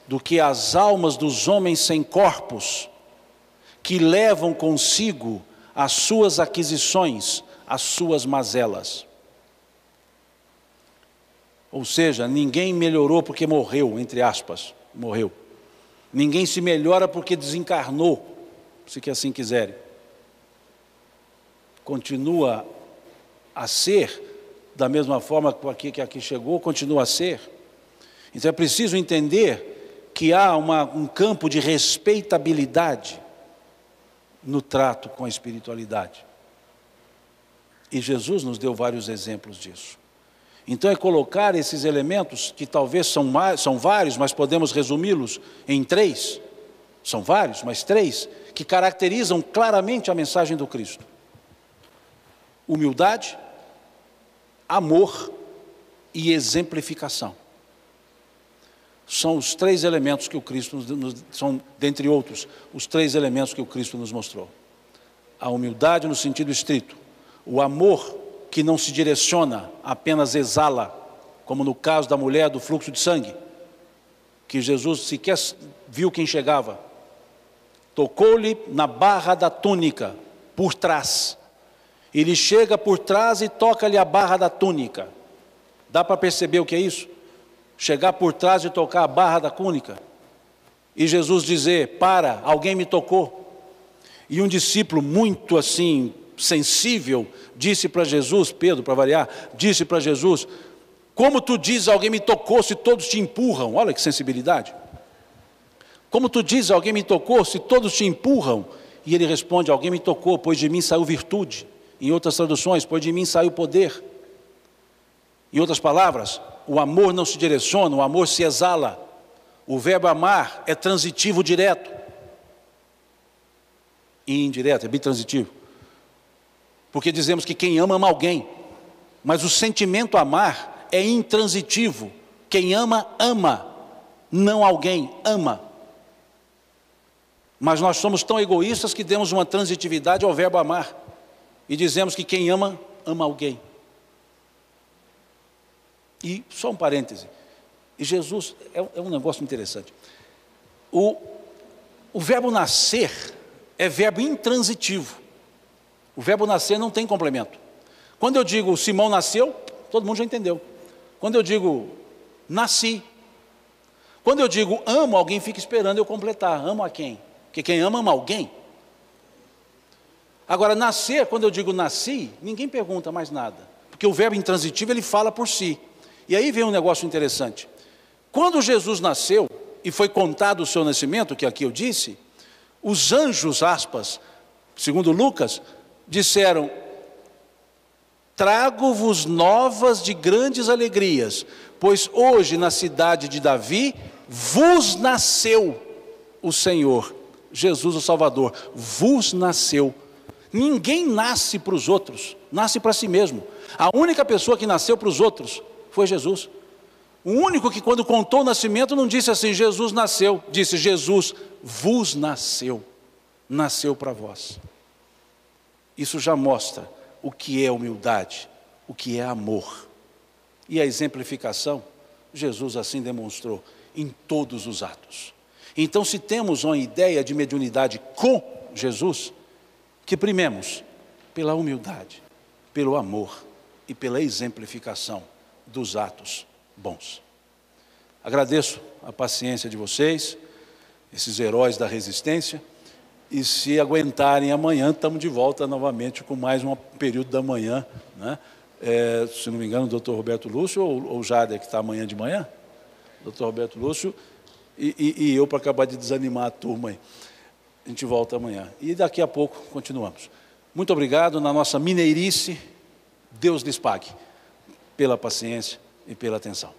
[SPEAKER 1] do que as almas dos homens sem corpos, que levam consigo as suas aquisições, as suas mazelas. Ou seja, ninguém melhorou porque morreu, entre aspas, morreu. Ninguém se melhora porque desencarnou, se que assim quiserem. Continua a ser, da mesma forma que aqui chegou, continua a ser. Então é preciso entender que há um campo de respeitabilidade no trato com a espiritualidade. E Jesus nos deu vários exemplos disso. Então é colocar esses elementos, que talvez são vários, mas podemos resumi-los em 3, são vários, mas 3, que caracterizam claramente a mensagem do Cristo. Humildade, amor e exemplificação. são os três elementos que o Cristo são, dentre outros, os três elementos que o Cristo nos mostrou. A humildade no sentido estrito, o amor que não se direciona, apenas exala, como no caso da mulher do fluxo de sangue, que Jesus sequer viu quem chegava, tocou-lhe na barra da túnica, por trás. Ele chega por trás e toca-lhe a barra da túnica. Dá para perceber o que é isso? Chegar por trás e tocar a barra da túnica. E Jesus dizer, para, alguém me tocou. E um discípulo muito assim, sensível, disse para Jesus, Pedro para variar, disse para Jesus, como tu dizes, alguém me tocou se todos te empurram? Olha que sensibilidade. Como tu dizes, alguém me tocou se todos te empurram? E ele responde, alguém me tocou, pois de mim saiu virtude. Em outras traduções, pois de mim saiu poder. Em outras palavras, o amor não se direciona, o amor se exala. O verbo amar é transitivo direto. E indireto, é bitransitivo. Porque dizemos que quem ama, ama alguém. Mas o sentimento amar é intransitivo. Quem ama, ama. Não alguém, ama. Mas nós somos tão egoístas que demos uma transitividade ao verbo amar. E dizemos que quem ama, ama alguém. E só um parêntese. E Jesus, é um negócio interessante. O verbo nascer é verbo intransitivo. O verbo nascer não tem complemento. Quando eu digo Simão nasceu, todo mundo já entendeu. Quando eu digo nasci. Quando eu digo amo, alguém fica esperando eu completar. Amo a quem? Porque quem ama, ama alguém. Agora, nascer, quando eu digo nasci, ninguém pergunta mais nada. Porque o verbo intransitivo, ele fala por si. E aí vem um negócio interessante. Quando Jesus nasceu, e foi contado o seu nascimento, que aqui eu disse, os anjos, aspas, segundo Lucas, disseram, trago-vos novas de grandes alegrias, pois hoje na cidade de Davi vos nasceu o Senhor, Jesus o Salvador, vos nasceu. Ninguém nasce para os outros, nasce para si mesmo. A única pessoa que nasceu para os outros foi Jesus. O único que quando contou o nascimento não disse assim, Jesus nasceu, disse Jesus vos nasceu, nasceu para vós. Isso já mostra o que é humildade, o que é amor. E a exemplificação, Jesus assim demonstrou em todos os atos. Então, se temos uma ideia de mediunidade com Jesus, que primemos pela humildade, pelo amor e pela exemplificação dos atos bons. Agradeço a paciência de vocês, esses heróis da resistência, e se aguentarem amanhã, estamos de volta novamente com mais um período da manhã, né? Se não me engano, o doutor Roberto Lúcio ou o Jader, que está amanhã de manhã, doutor Roberto Lúcio, e eu para acabar de desanimar a turma aí. A gente volta amanhã. E daqui a pouco continuamos. Muito obrigado. Na nossa mineirice, Deus lhes pague pela paciência e pela atenção.